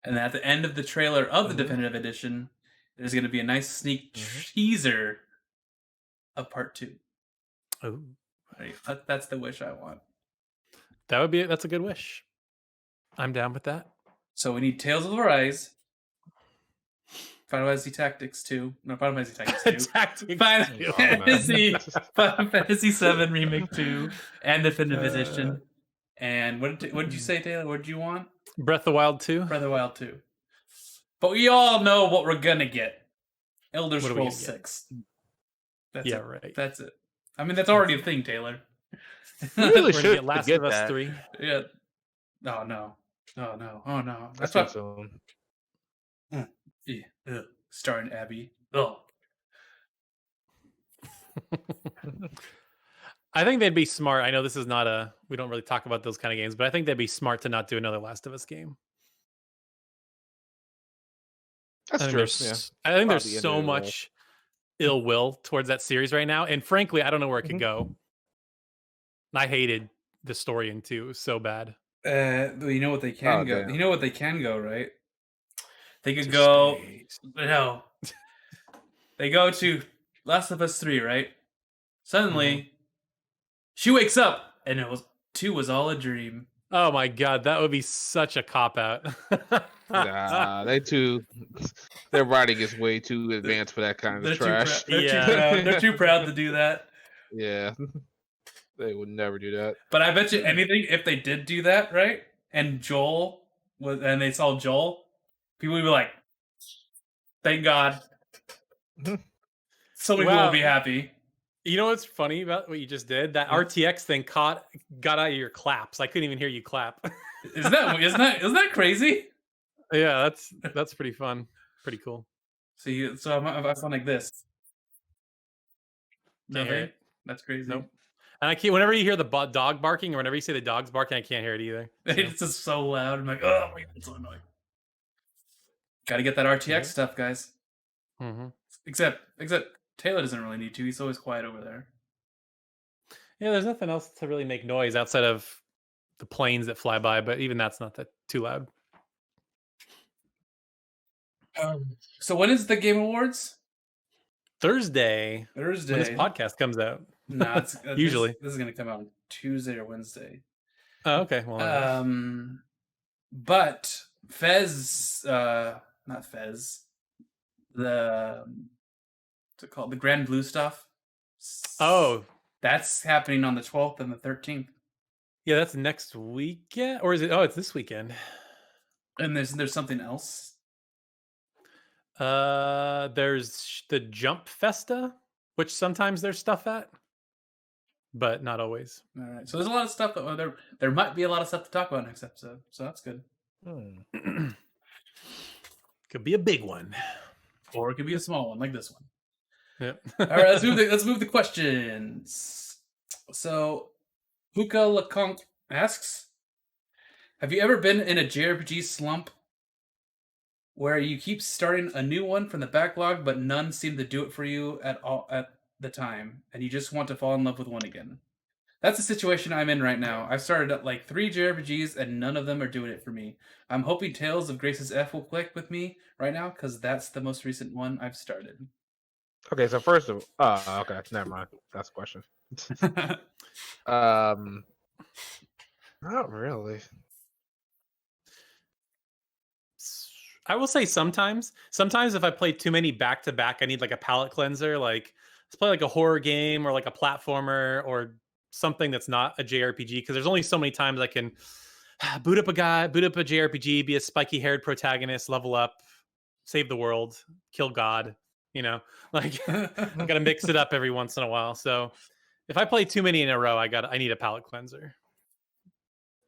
and at the end of the trailer of the definitive edition, there's gonna be a nice sneak teaser of part 2. Oh, that's the wish I want. That's a good wish. I'm down with that. So we need Tales of Arise, Final Fantasy Tactics 2. No, Final Fantasy Tactics 2. Final Fantasy 7 Remake 2 and Definitive Edition. And what did you say, Taylor? What did you want? Breath of the Wild 2. Breath of the Wild 2. But we all know what we're gonna get. Elder Scrolls 6. That's it. Right. That's it. I mean, that's already a thing, Taylor. We really We're should gonna get Last of Us 3. Yeah. Oh no. That's what. So. Yeah. Starring Abby. Oh. I think they'd be smart. I know this is not we don't really talk about those kind of games, but I think they'd be smart to not do another Last of Us game. That's true. I think there's so much ill will towards that series right now. And frankly, I don't know where it could go. I hated the story in 2. It was so bad. You know what they can go? Damn. You know what they can go, right? They could go. No. They go to Last of Us 3, right? Suddenly, she wakes up, and 2 was all a dream. Oh my god, that would be such a cop out. Nah, their writing is way too advanced for that kind of trash. They're too proud to do that. Yeah. They would never do that. But I bet you anything, if they did do that, right? And they saw Joel, people would be like, thank God. So many people would be happy. You know what's funny about what you just did? That RTX thing got out of your claps. I couldn't even hear you clap. Isn't that crazy? Yeah, that's pretty fun. Pretty cool. So I sound like this. Nothing. That's crazy. Nope. And I can't. Whenever you hear the dog barking, or whenever you say the dog's barking, I can't hear it either. So. It's just so loud. I'm like, oh my god, it's so annoying. Got to get that RTX stuff, guys. Mm-hmm. Except Taylor doesn't really need to. He's always quiet over there. Yeah, there's nothing else to really make noise outside of the planes that fly by, but even that's not that too loud. So when is the Game Awards? Thursday. When this podcast comes out. No, it's usually this is going to come out on Tuesday or Wednesday. Oh, okay. Well, but Fez, not Fez, what's it called? The Grand Blue stuff. Oh, that's happening on the 12th and the 13th. Yeah, that's next weekend, or is it? Oh, it's this weekend. And there's something else. There's the Jump Festa, which sometimes there's stuff at, but not always. All right, so there's a lot of stuff that there might be a lot of stuff to talk about next episode, so that's good. Could be a big one, or it could be a small one like this one. Yeah. All right, let's move the questions. So, Hookah LeConte asks, have you ever been in a JRPG slump where you keep starting a new one from the backlog, but none seem to do it for you at all at the time, and you just want to fall in love with one again? That's the situation I'm in right now. I've started up like 3 JRPGs, and none of them are doing it for me. I'm hoping Tales of Grace's F will click with me right now, because that's the most recent one I've started. Okay, so first of okay, never mind. That's a question. Not really. I will say sometimes if I play too many back to back, I need like a palate cleanser. Like let's play like a horror game or like a platformer or something that's not a JRPG, because there's only so many times I can boot up a JRPG, be a spiky haired protagonist, level up, save the world, kill God. Like I gotta mix it up every once in a while. So if I play too many in a row, I need a palate cleanser.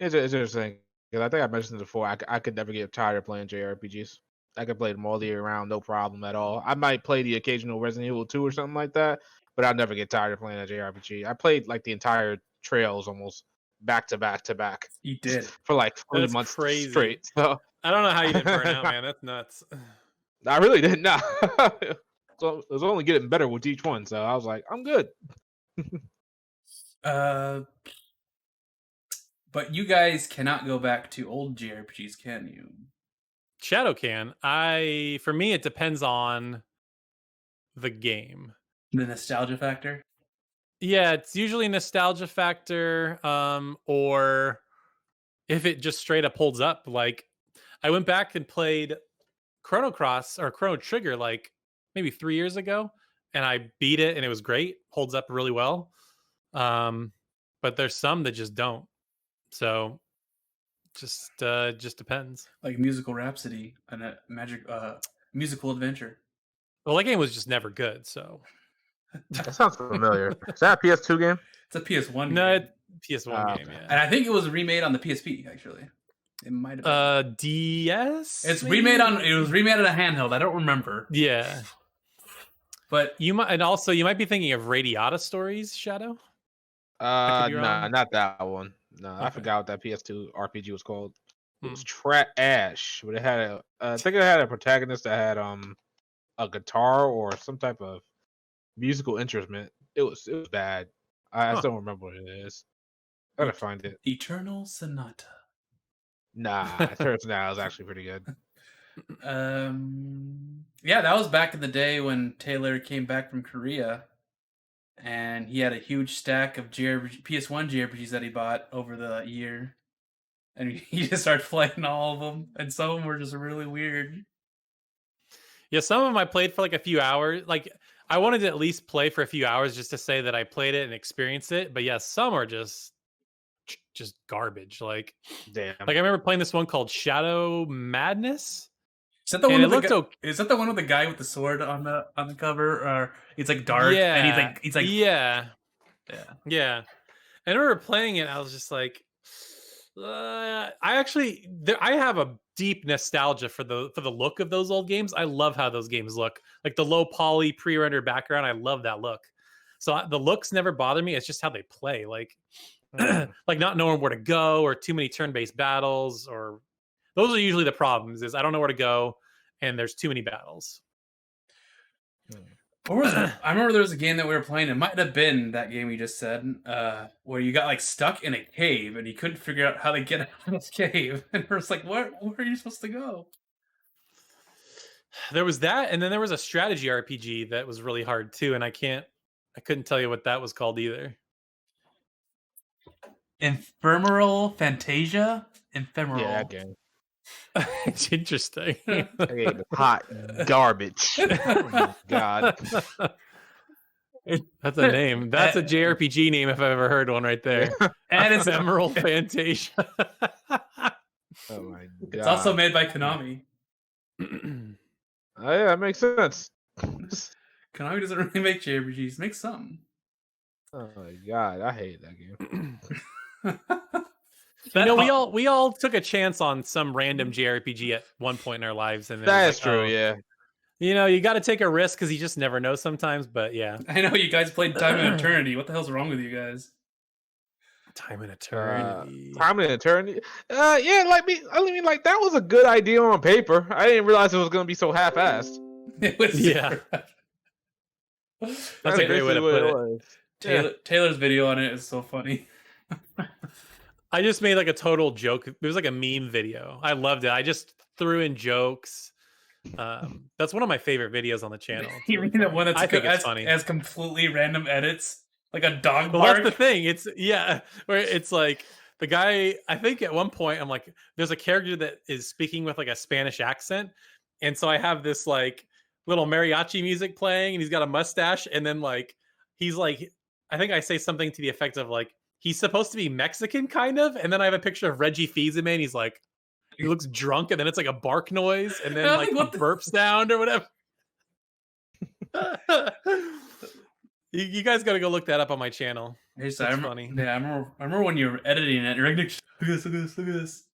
It's interesting because I think I mentioned it before. I could never get tired of playing JRPGs. I could play them all year round, no problem at all. I might play the occasional Resident Evil 2 or something like that, but I'll never get tired of playing a JRPG. I played like the entire Trails almost back to back to back. You did for like 3 That's months crazy. straight. So I don't know how you didn't burn out, man. That's nuts. I really didn't know. So it was only getting better with each one. So I was like, I'm good. But you guys cannot go back to old JRPGs, can you? Shadow can. For me, it depends on the game. The nostalgia factor? Yeah, it's usually a nostalgia factor, or if it just straight up holds up. Like, I went back and played Chrono Cross or Chrono Trigger like maybe 3 years ago, and I beat it, and it was great. Holds up really well. But there's some that just don't. So just depends. Like Musical Rhapsody and a musical adventure. Well, that game was just never good. So That sounds familiar. Is that a PS2 game? It's a PS1 no, game. PS1 game, yeah. And I think it was remade on the PSP, actually. It might have been. DS? It was remade on a handheld. I don't remember. Yeah. But you might be thinking of Radiata Stories, Shadow? Nah, not that one. No, okay. I forgot what that PS2 RPG was called. It was trash, but it had I think it had a protagonist that had a guitar or some type of musical instrument. It was bad. I don't remember what it is. I gotta find it. Eternal Sonata. Nah, Eternal Sonata was actually pretty good. Yeah, that was back in the day when Taylor came back from Korea, and he had a huge stack of PS1 JRPGs that he bought over the year, and he just started playing all of them, and some of them were just really weird. Yeah, some of them I played for like a few hours. Like, I wanted to at least play for a few hours just to say that I played it and experienced it. But yeah, some are just garbage. Like, damn. Like I remember playing this one called Shadow Madness. Is that the one? Is that the one with the guy with the sword on the cover? Or it's like dark, and he's like yeah. I remember playing it. I was just like, I have a deep nostalgia for the look of those old games. I love how those games look, like the low poly pre-rendered background. I love that look. So the looks never bother me. It's just how they play, like like not knowing where to go, or too many turn-based battles, or those are usually the problems. Is I don't know where to go, and there's too many battles. I remember there was a game that we were playing. It might have been that game you just said, where you got like stuck in a cave and you couldn't figure out how to get out of this cave. And we're just like, where are you supposed to go? There was that, and then there was a strategy RPG that was really hard too, and I couldn't tell you what that was called either. Fantasia? Ephemeral. Yeah, that game. It's interesting. Hot garbage. Oh my God. That's a name. That's a JRPG name if I've ever heard one right there. And it's Ephemeral Fantasia. Oh my God. It's also made by Konami. Oh yeah, that makes sense. Konami doesn't really make JRPGs. Make some. Oh my God, I hate that game. We all took a chance on some random JRPG at one point in our lives, and that's true. Yeah, You got to take a risk because you just never know sometimes. But yeah, I know you guys played Time and Eternity. What the hell's wrong with you guys? Time and Eternity. Time and Eternity. Yeah, like that was a good idea on paper. I didn't realize it was gonna be so half-assed. It was Yeah. That's a great way to put it. Taylor's video on it is so funny. I just made like a total joke. It was like a meme video. I loved it. I just threw in jokes. That's one of my favorite videos on the channel. You mean the one I think it's funny. Has completely random edits, like a dog Well, bark? that's the thing. Where it's like the guy. I think at one point I'm like, there's a character that is speaking with like a Spanish accent, and so I have this like little mariachi music playing, and he's got a mustache, and then like he's like, I think I say something to the effect of like he's supposed to be Mexican, kind of, and then I have a picture of Reggie Fils-Aimé, and he's like. He looks drunk, and then it's like a bark noise, and then like a burp sound or whatever. you guys got to go look that up on my channel. It's funny. Yeah, I remember when you were editing it. You're like, look at this.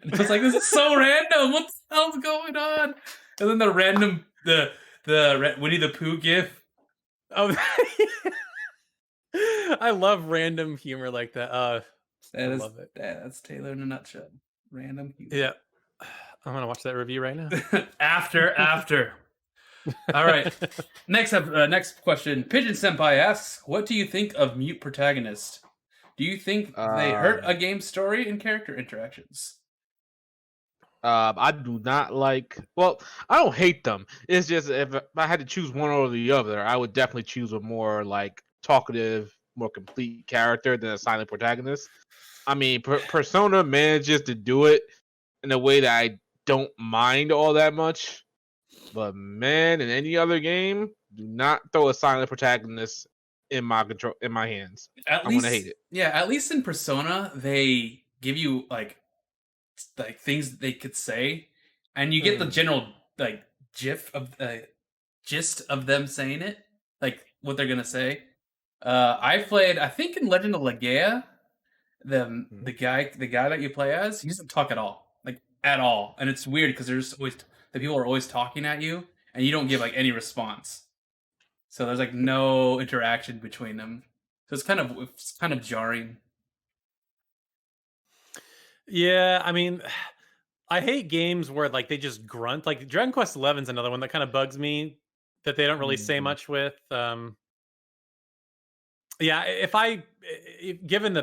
And it's like, this is so random. What the hell's going on? And then the random the Winnie the Pooh gif. Oh, I love random humor like that. I love it. That's Taylor in a nutshell. Random humor. Yeah. I'm going to watch that review right now. After. All right. Next question. Pigeon Senpai asks, what do you think of mute protagonists? Do you think they hurt a game's story and character interactions? I do not like. Well, I don't hate them. It's just if I had to choose one or the other, I would definitely choose a more like talkative, more complete character than a silent protagonist. I mean, Persona manages to do it in a way that I don't mind all that much. But man, in any other game, do not throw a silent protagonist in my hands. I'm gonna hate it. Yeah, at least in Persona, they give you like things they could say, and you get the general like gist of them saying it, like what they're gonna say. I played, I think in Legend of Legaia. The guy that you play as, he doesn't talk at all, like at all, and it's weird because there's always the people are always talking at you, and you don't give like any response. So there's like no interaction between them. So it's kind of jarring. Yeah, I mean, I hate games where like they just grunt. Like Dragon Quest XI is another one that kind of bugs me that they don't really say much with. Yeah, if given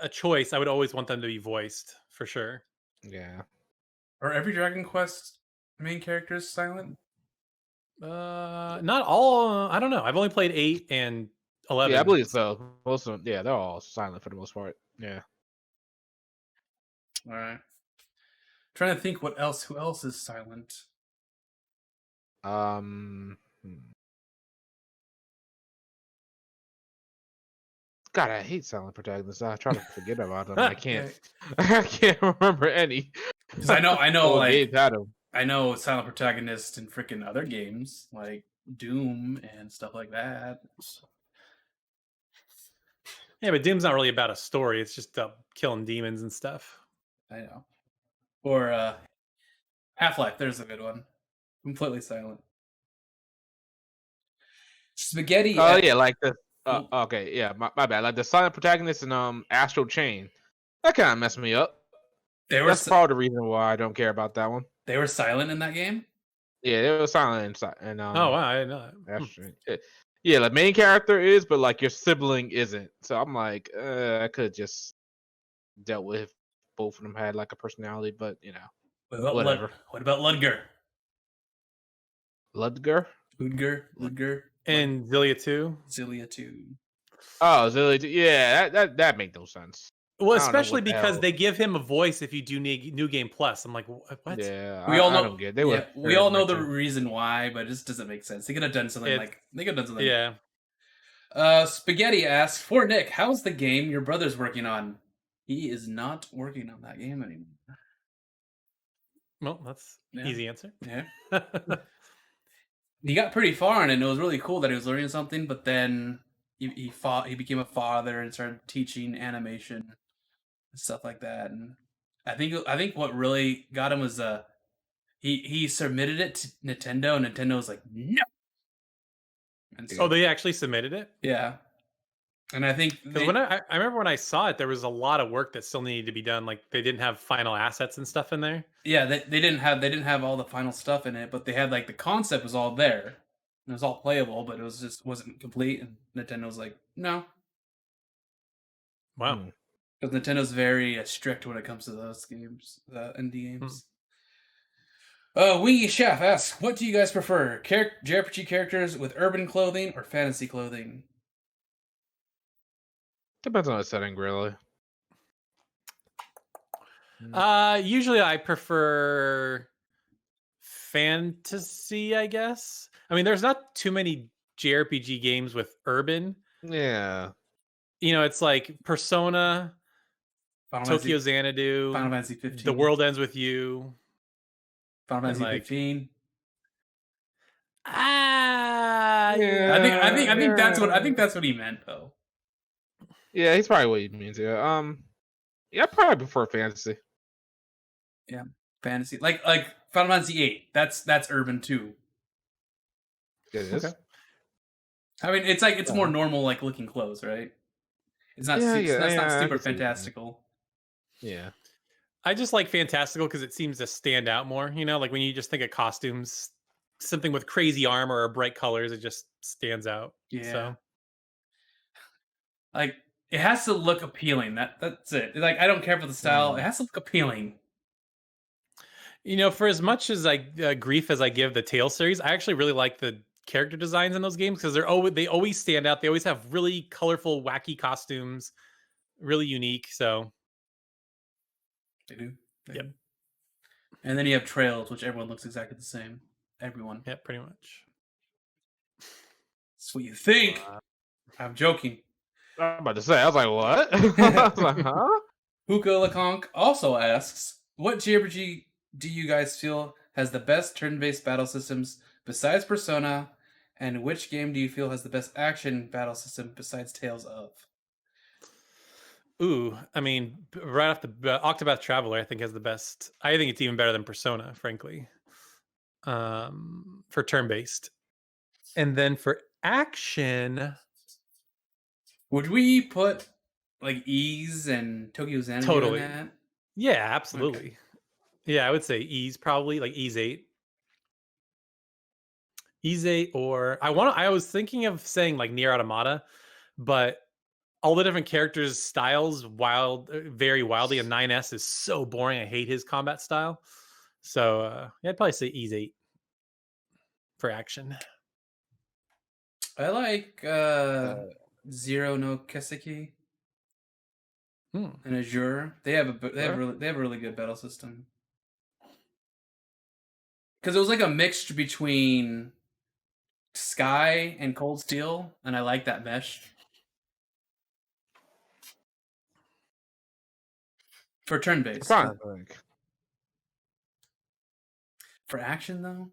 a choice, I would always want them to be voiced for sure. Yeah. Are every Dragon Quest main characters silent? Not all. I don't know. I've only played 8 and 11. Yeah, I believe so. Most of them, yeah, they're all silent for the most part. Yeah. All right. Trying to think who else is silent. God, I hate silent protagonists. I try to forget about them. I can't. I can't remember any. Because I know, like Adam. I know silent protagonists in freaking other games like Doom and stuff like that. Yeah, but Doom's not really about a story. It's just killing demons and stuff. I know. Or Half-Life. There's a good one. Completely silent. Spaghetti. Oh yeah, like the. Okay, yeah, my bad. Like the silent protagonist in Astral Chain, that kind of messed me up. That's part of the reason why I don't care about that one. They were silent in that game. Yeah, they were silent inside. And oh wow, I didn't know that. Yeah, the main character is, but like your sibling isn't. So I'm like, I could have just dealt with if both of them had like a personality, but you know, whatever. What about Ludger? Ludger. And Zillia 2. Oh, Zillia 2. Yeah, that made no sense. Well, especially because they give him a voice if you do New Game Plus. I'm like, what? Yeah, I don't get it. We all know the reason why, but it just doesn't make sense. They could have done something Yeah. Spaghetti asks, for Nick, how's the game your brother's working on? He is not working on that game anymore. Well, that's easy answer. Yeah. He got pretty far in it, and it was really cool that he was learning something, but then he became a father and started teaching animation and stuff like that. And I think what really got him was He submitted it to Nintendo, and Nintendo was like, no. And so, Oh, they actually submitted it? yeah. And I think Because when I remember when I saw it, there was a lot of work that still needed to be done. Like they didn't have final assets and stuff in there. yeah, they didn't have all the final stuff in it, but they had like the concept was all there. And it was all playable, but it was just wasn't complete, and Nintendo was like, no. Wow. Because Nintendo's very strict when it comes to those games, indie games. Wingy Chef asks, what do you guys prefer? JRPG characters with urban clothing or fantasy clothing? Depends on the setting, really. Usually I prefer fantasy, I guess. I mean, there's not too many JRPG games with urban. Yeah. You know, it's like Persona, Tokyo Xanadu, Final Fantasy 15. The World Ends With You. Final Fantasy like- 15. Yeah. I think that's what he meant though. Yeah, he's probably what he means. Yeah. Yeah, I probably prefer fantasy. Yeah, fantasy like Final Fantasy 8. That's urban too. It is. Okay. I mean, it's more normal like looking clothes, right? It's not Yeah, it's not I super can see what you mean. fantastical. Yeah. I just like fantastical because it seems to stand out more. You know, like when you just think of costumes, something with crazy armor or bright colors, it just stands out. Yeah. So Like it has to look appealing. That's it. Like I don't care for the style. Mm. It has to look appealing. you know, for as much as grief as I give the Tales series, I actually really like the character designs in those games because they always stand out. They always have really colorful, wacky costumes, really unique. So They do. Yep. do. And then you have Trails, which everyone looks exactly the same. Everyone. yeah, pretty much. That's what you think. I'm joking. I'm about to say, I was like, what? I was like, huh? Hookah Leconk also asks, what JRPG do you guys feel has the best turn-based battle systems besides Persona, and which game do you feel has the best action battle system besides Tales of? Ooh, I mean, right off the Octopath Traveler, I think has the best. I think it's even better than Persona, frankly, for turn-based. And then for action, Would we put like Ease and Tokyo Xanadu Totally. in that? yeah, absolutely. Yeah, I would say Ease probably, like Ease 8. Ease 8 or I was thinking of saying like Nier Automata, but all the different characters' styles vary wildly, and 9S is so boring. I hate his combat style. So yeah, I'd probably say Ease 8 for action. I like Zero no Keseki and Azure. They have a really good battle system. Because it was like a mixture between Sky and Cold Steel, and I like that mesh. For turn-based. I'm trying to think. For action, though?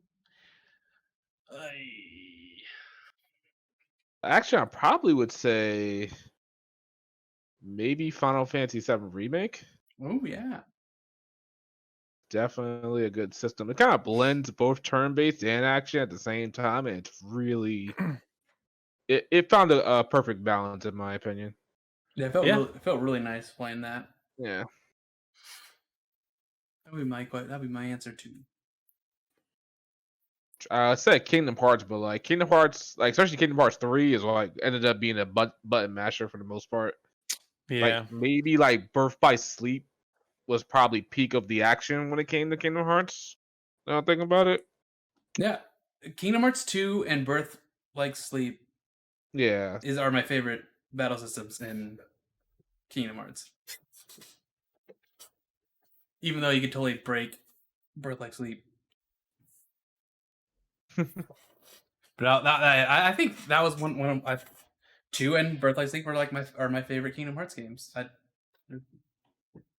Actually, I probably would say maybe Final Fantasy VII Remake. Oh, yeah. Definitely a good system. It kind of blends both turn-based and action at the same time, and it's really it found a perfect balance in my opinion. Yeah, it felt really nice playing that. Yeah. That'd be my answer too. I said Kingdom Hearts, but like Kingdom Hearts, like especially Kingdom Hearts 3 is like ended up being a button masher for the most part. Yeah. Like maybe like Birth by Sleep was probably peak of the action when it came to Kingdom Hearts. Now I'm thinking about it. Yeah. Kingdom Hearts 2 and Birth Like Sleep Yeah. are my favorite battle systems in Kingdom Hearts. Even though you could totally break Birth Like Sleep. But I think that was one of my 2 and Birth Like Sleep are my favorite Kingdom Hearts games.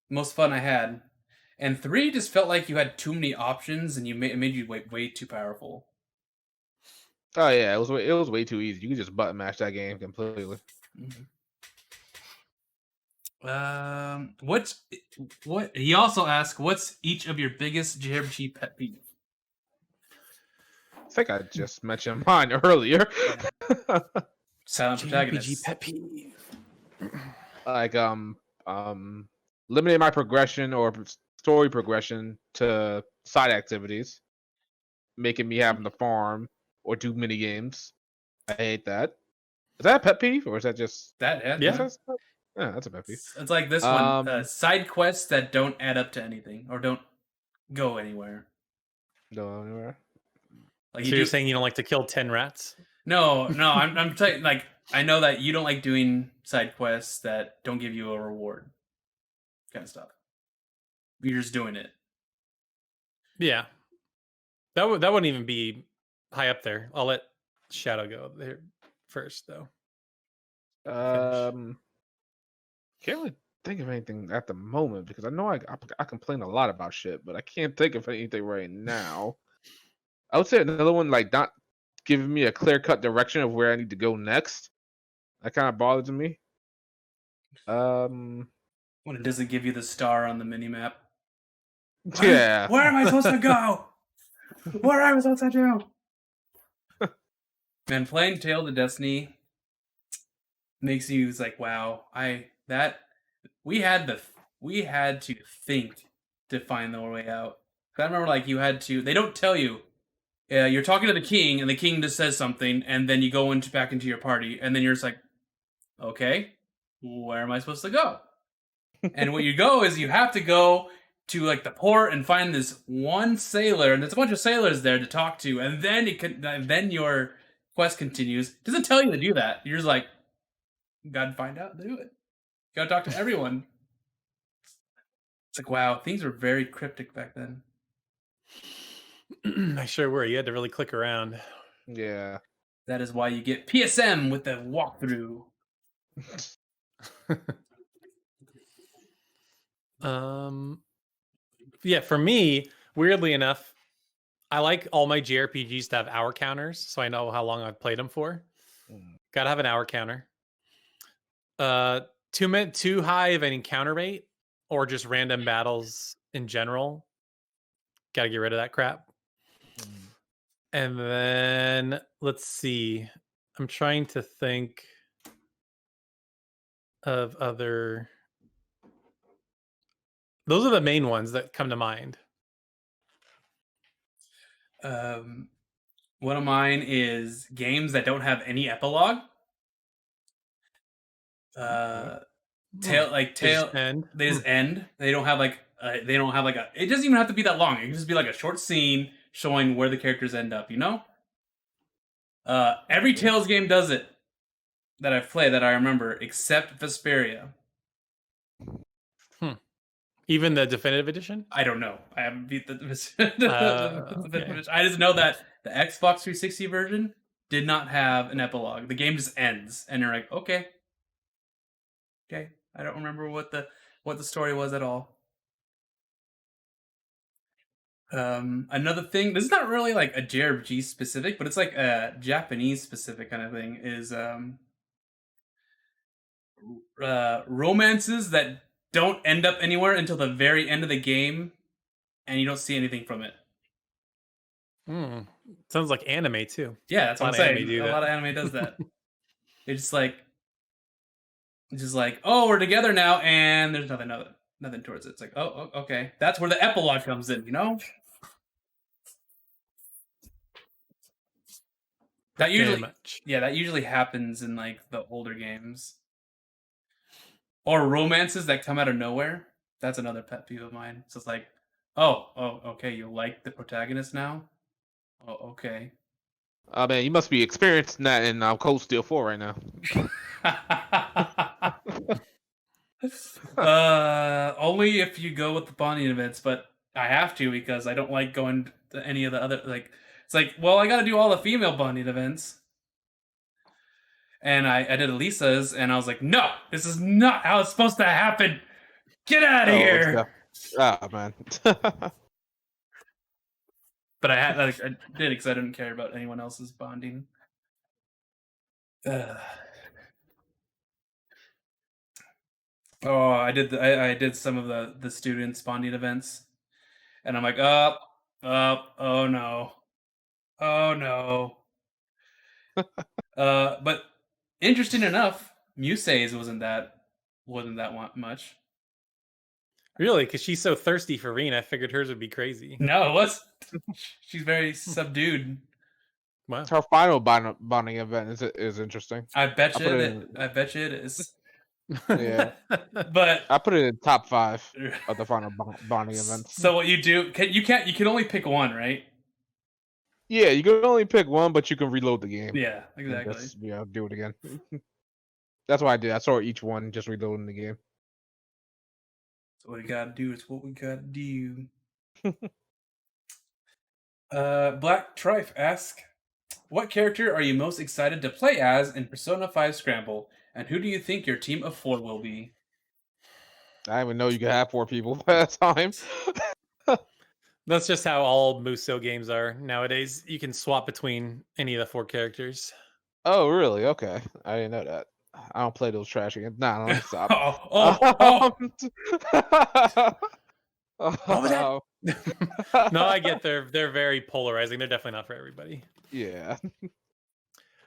Most fun I had. And 3 just felt like you had too many options and it made you way too powerful. Oh yeah, it was way too easy. You could just button mash that game completely. What he also asked, what's each of your biggest JRPG pet peeve? think I just mentioned mine earlier. Silent JRPG protagonist. pet peeve. Like limiting my progression or story progression to side activities, making me having to farm or do mini games. I hate that. Is that a pet peeve or is that just That Yeah. yeah, that's a pet peeve. It's like this one. Side quests that don't add up to anything or don't go anywhere. No, anywhere. Like So you're saying you don't like to kill 10 rats? No, I'm saying like I know that you don't like doing side quests that don't give you a reward, kind of stuff. You're just doing it. Yeah. That wouldn't even be high up there. I'll let Shadow go there first, though. Can't really think of anything at the moment because I know I complain a lot about shit, but I can't think of anything right now. I would say another one like not giving me a clear cut direction of where I need to go next. That kind of bothers me. When it doesn't give you the star on the mini map. Yeah. Where am I supposed to go? What am I supposed to do? Man, playing Tale to Destiny makes you like, wow, we had to think to find the way out. I remember like they don't tell you. You're talking to the king, and the king just says something, and then you go back into your party, and then you're just like, okay, where am I supposed to go? And what you go is you have to go to like the port and find this one sailor, and there's a bunch of sailors there to talk to, and then your quest continues. It doesn't tell you to do that. You're just like, gotta find out, do it. Gotta talk to everyone. It's like, wow, things were very cryptic back then. I sure were. You had to really click around. Yeah. That is why you get PSM with the walkthrough. Yeah, for me, weirdly enough, I like all my JRPGs to have hour counters, so I know how long I've played them for. Gotta have an hour counter. Too high of an encounter rate, or just random battles in general. Gotta get rid of that crap. And then let's see. I'm trying to think of other. Those are the main ones that come to mind. One of mine is games that don't have any epilogue. They just end. They just end. They don't have like a. It doesn't even have to be that long. It can just be like a short scene showing where the characters end up. You know. Every Tales game does it that I've played that I remember, except Vesperia. Even the definitive edition? I don't know. I haven't beat the Okay. I just know that the Xbox 360 version did not have an epilogue. The game just ends, and you're like, okay. I don't remember what the story was at all. Another thing, this is not really like a JRPG specific, but it's like a Japanese specific kind of thing, is romances that don't end up anywhere until the very end of the game, and you don't see anything from it. Sounds like anime too. Yeah, that's what I'm saying. A lot of anime does that. It's just like, oh, we're together now, and there's nothing towards it. It's like, oh, okay. That's where the epilogue comes in, you know? That usually happens in like the older games. Or romances that come out of nowhere. That's another pet peeve of mine. So it's like, oh, okay, you like the protagonist now? Oh, okay. Oh man, you must be experiencing that in Cold Steel 4 right now. Only if you go with the bonding events, but I have to because I don't like going to any of the other, like, it's like, well, I gotta do all the female bonding events. And I did Elisa's, and I was like, no, this is not how it's supposed to happen. Get out of here. Ah, man. But I did because I didn't care about anyone else's bonding. Oh, I did some of the students bonding events, and I'm like, oh no. Oh no. But interesting enough, Musae's wasn't that much. Really? Because she's so thirsty for Rena, I figured hers would be crazy. No, what's she's very subdued. Wow. Her final bonding event is interesting. I bet I put you it that in, I bet you it is. Yeah. But I put it in top 5 of the final bonding events. so what you do? You can only pick one, right? Yeah, you can only pick one, but you can reload the game. Yeah, And exactly. just, do it again. That's what I did. I saw each one just reloading the game. So what we gotta do is what we gotta do. Black Trife asks, what character are you most excited to play as in Persona 5 Scramble, and who do you think your team of 4 will be? I didn't even know you could have 4 people at a time. That's just how all Musou games are nowadays. You can swap between any of the 4 characters. Oh, really? Okay. I didn't know that. I don't play those trash games. Nah, let me stop. What was that? No, I get they're very polarizing. They're definitely not for everybody. Yeah.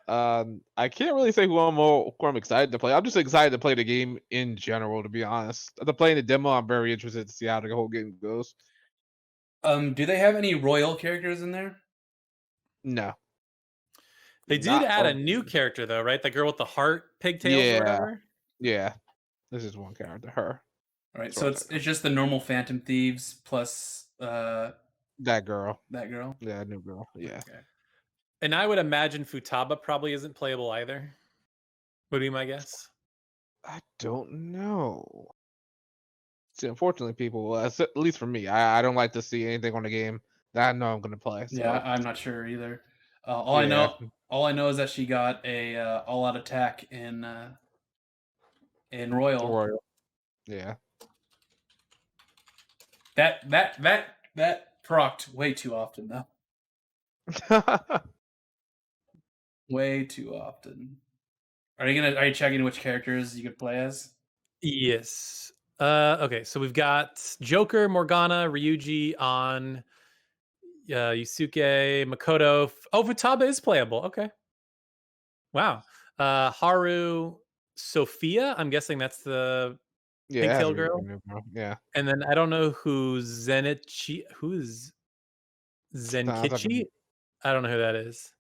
I can't really say who I'm excited to play. I'm just excited to play the game in general, to be honest. After playing the demo, I'm very interested to see how the whole game goes. Do they have any royal characters in there? No. They did Not add a from- new character though, right? The girl with the heart pigtails Yeah. or whatever. Yeah. This is one character, her. All right, so it's just the normal Phantom Thieves plus That girl. that girl. Yeah, new girl. Yeah. Okay. And I would imagine Futaba probably isn't playable either. Would be my guess. I don't know. See, unfortunately, people, at least for me, I don't like to see anything on the game that I know I'm going to play. So. Yeah, I'm not sure either. All Yeah. I know is that she got a all-out attack in Royal. Royal. Yeah. That procced way too often though. Way too often. Are you checking which characters you could play as? Yes. Okay, so we've got Joker, Morgana, Ryuji, on Yusuke, Makoto. Oh, Futaba is playable. Okay. Wow. Haru, Sophia. I'm guessing that's the pigtail girl. Yeah. And then I don't know who Zenichi. Who's Zenkichi? I don't know who that is.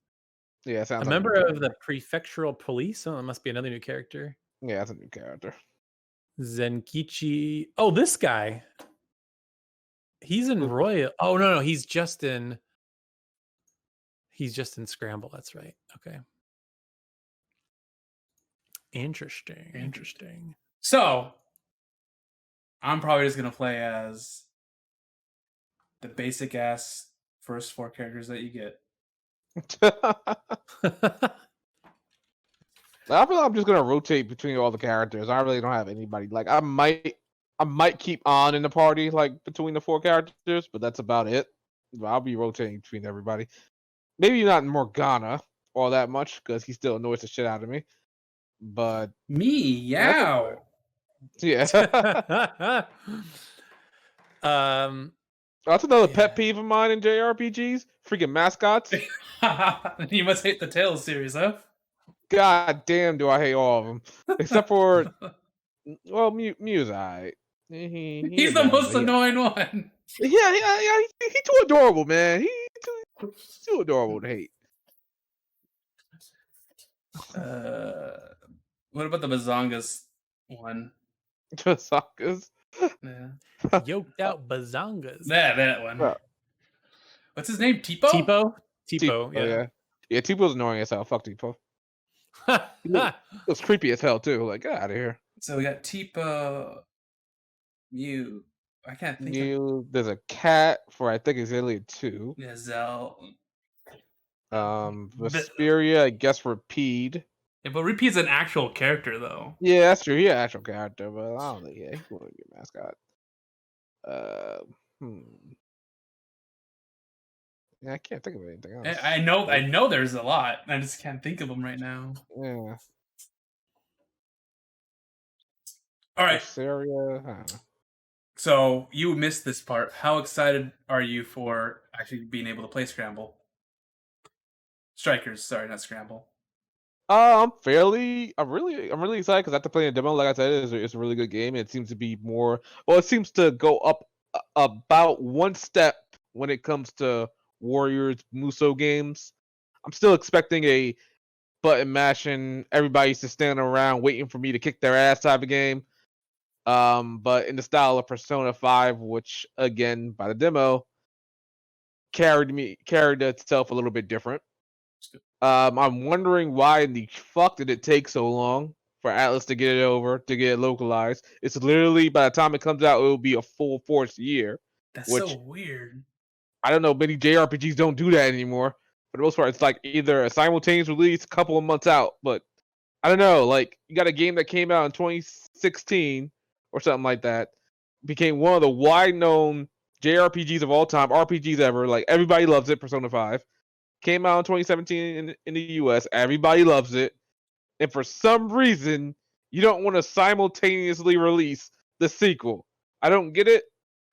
Yeah, sounds a like member of the prefectural police. Oh, it must be another new character. Yeah, that's a new character. Zenkichi. Oh, this guy. He's in Royal. Oh no, he's just in Scramble. That's right. Okay. Interesting. So, I'm probably just gonna play as the basic ass first 4 characters that you get. I feel like I'm just gonna rotate between all the characters. I really don't have anybody. Like I might keep on in the party like between the 4 characters, but that's about it. But I'll be rotating between everybody. Maybe not Morgana all that much because he still annoys the shit out of me. But Meow. Yeah. That's another pet peeve of mine in JRPGs. Freaking mascots. You must hate the Tales series, huh? God damn, do I hate all of them. Except for, well, Mew's alright. He's the most annoying one. Yeah, he's too adorable, man. He's too adorable to hate. What about the Bazongas one? Bazongas? Yeah. Yoked out Bazongas. That one. Yeah. What's his name? Tipo? Tipo, yeah. Yeah, Tipo's annoying as hell. Fuck Tipo. It was creepy as hell, too. Like, get out of here. So we got Tipo, Mew. I can't think Mew, there's a cat for, I think, it's Iliad 2. Yeah, Zell. Vesperia, I guess, for Peed. Yeah, but Repeat's an actual character, though. Yeah, that's true. He's an actual character, but I don't think, yeah, he's going to be a mascot. Yeah, I can't think of anything else. I know there's a lot. I just can't think of them right now. Yeah. All right. Vesperia, So you missed this part. How excited are you for actually being able to play Scramble? Strikers, sorry, not Scramble. I'm really excited because after playing a demo, like I said, it's a really good game. It seems to be more, well, it seems to go up about one step when it comes to Warriors Muso games. I'm still expecting a button mashing, everybody's just standing around waiting for me to kick their ass type of game. But in the style of Persona 5, which again by the demo carried itself a little bit different. I'm wondering why in the fuck did it take so long for Atlas to get it localized. It's literally by the time it comes out, it will be a full force year. That's which so weird. I don't know, many JRPGs don't do that anymore. For the most part, it's like either a simultaneous release, a couple of months out. But I don't know, like you got a game that came out in 2016 or something like that, became one of the wide known JRPGs of all time, RPGs ever. Like everybody loves it. Persona 5 came out in 2017 in the US. Everybody loves it, and for some reason, you don't want to simultaneously release the sequel. I don't get it.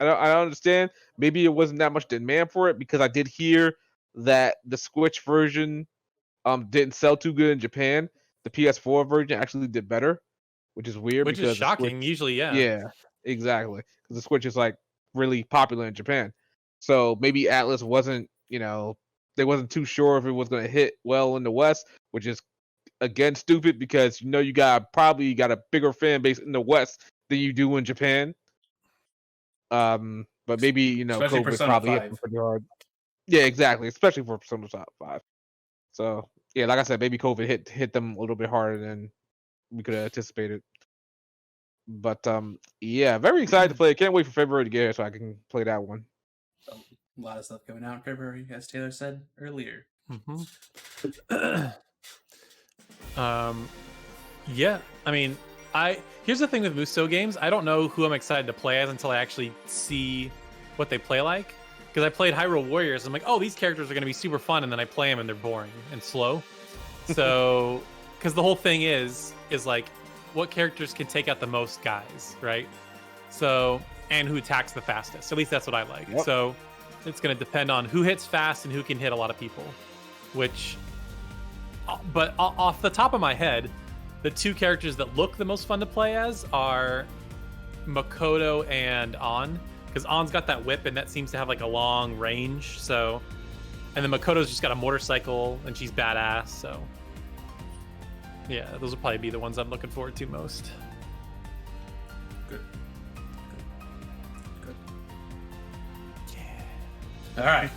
I don't understand. Maybe it wasn't that much demand for it because I did hear that the Switch version didn't sell too good in Japan. The PS4 version actually did better, which is weird. Which because is shocking. Switch, Usually, yeah. Yeah, exactly. Because the Switch is like really popular in Japan. So maybe Atlas wasn't, they wasn't too sure if it was going to hit well in the West, which is again stupid because you probably got a bigger fan base in the West than you do in Japan. But maybe Especially COVID Persona probably 5. hit them pretty hard. Yeah, exactly. Especially for Persona 5. So yeah, like I said, maybe COVID hit them a little bit harder than we could have anticipated. But yeah, very excited to play it. Can't wait for February to get here so I can play that one. A lot of stuff coming out in February, as Taylor said earlier. Mm-hmm. Yeah, I mean, here's the thing with Muso games. I don't know who I'm excited to play as until I actually see what they play like. Because I played Hyrule Warriors, I'm like, oh, these characters are going to be super fun, and then I play them and they're boring and slow. So, because the whole thing is like, what characters can take out the most guys, right? So, and who attacks the fastest. At least that's what I like. Yep. So, it's going to depend on who hits fast and who can hit a lot of people. But off the top of my head, the two characters that look the most fun to play as are Makoto and An, because An's got that whip and that seems to have like a long range. So, and then Makoto's just got a motorcycle and she's badass. So, yeah, those will probably be the ones I'm looking forward to most. Good. Yeah. All right.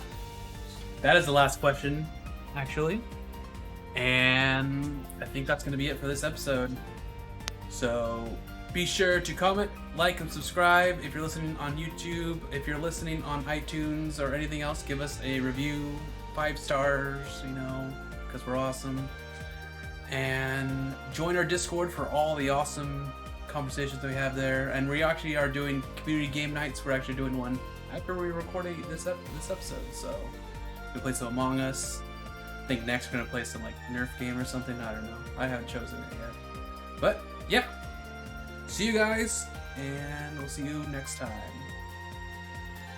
That is the last question, actually. And I think that's going to be it for this episode. So be sure to comment, like, and subscribe. If you're listening on YouTube, if you're listening on iTunes or anything else, give us a review, 5 stars, because we're awesome. And join our Discord for all the awesome conversations that we have there. And we actually are doing community game nights. We're actually doing one after we record this episode. So we play some Among Us. I think next we're gonna play some like Nerf game or something. I don't know. I haven't chosen it yet. But yeah. See you guys, and we'll see you next time.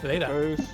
Later. Peace.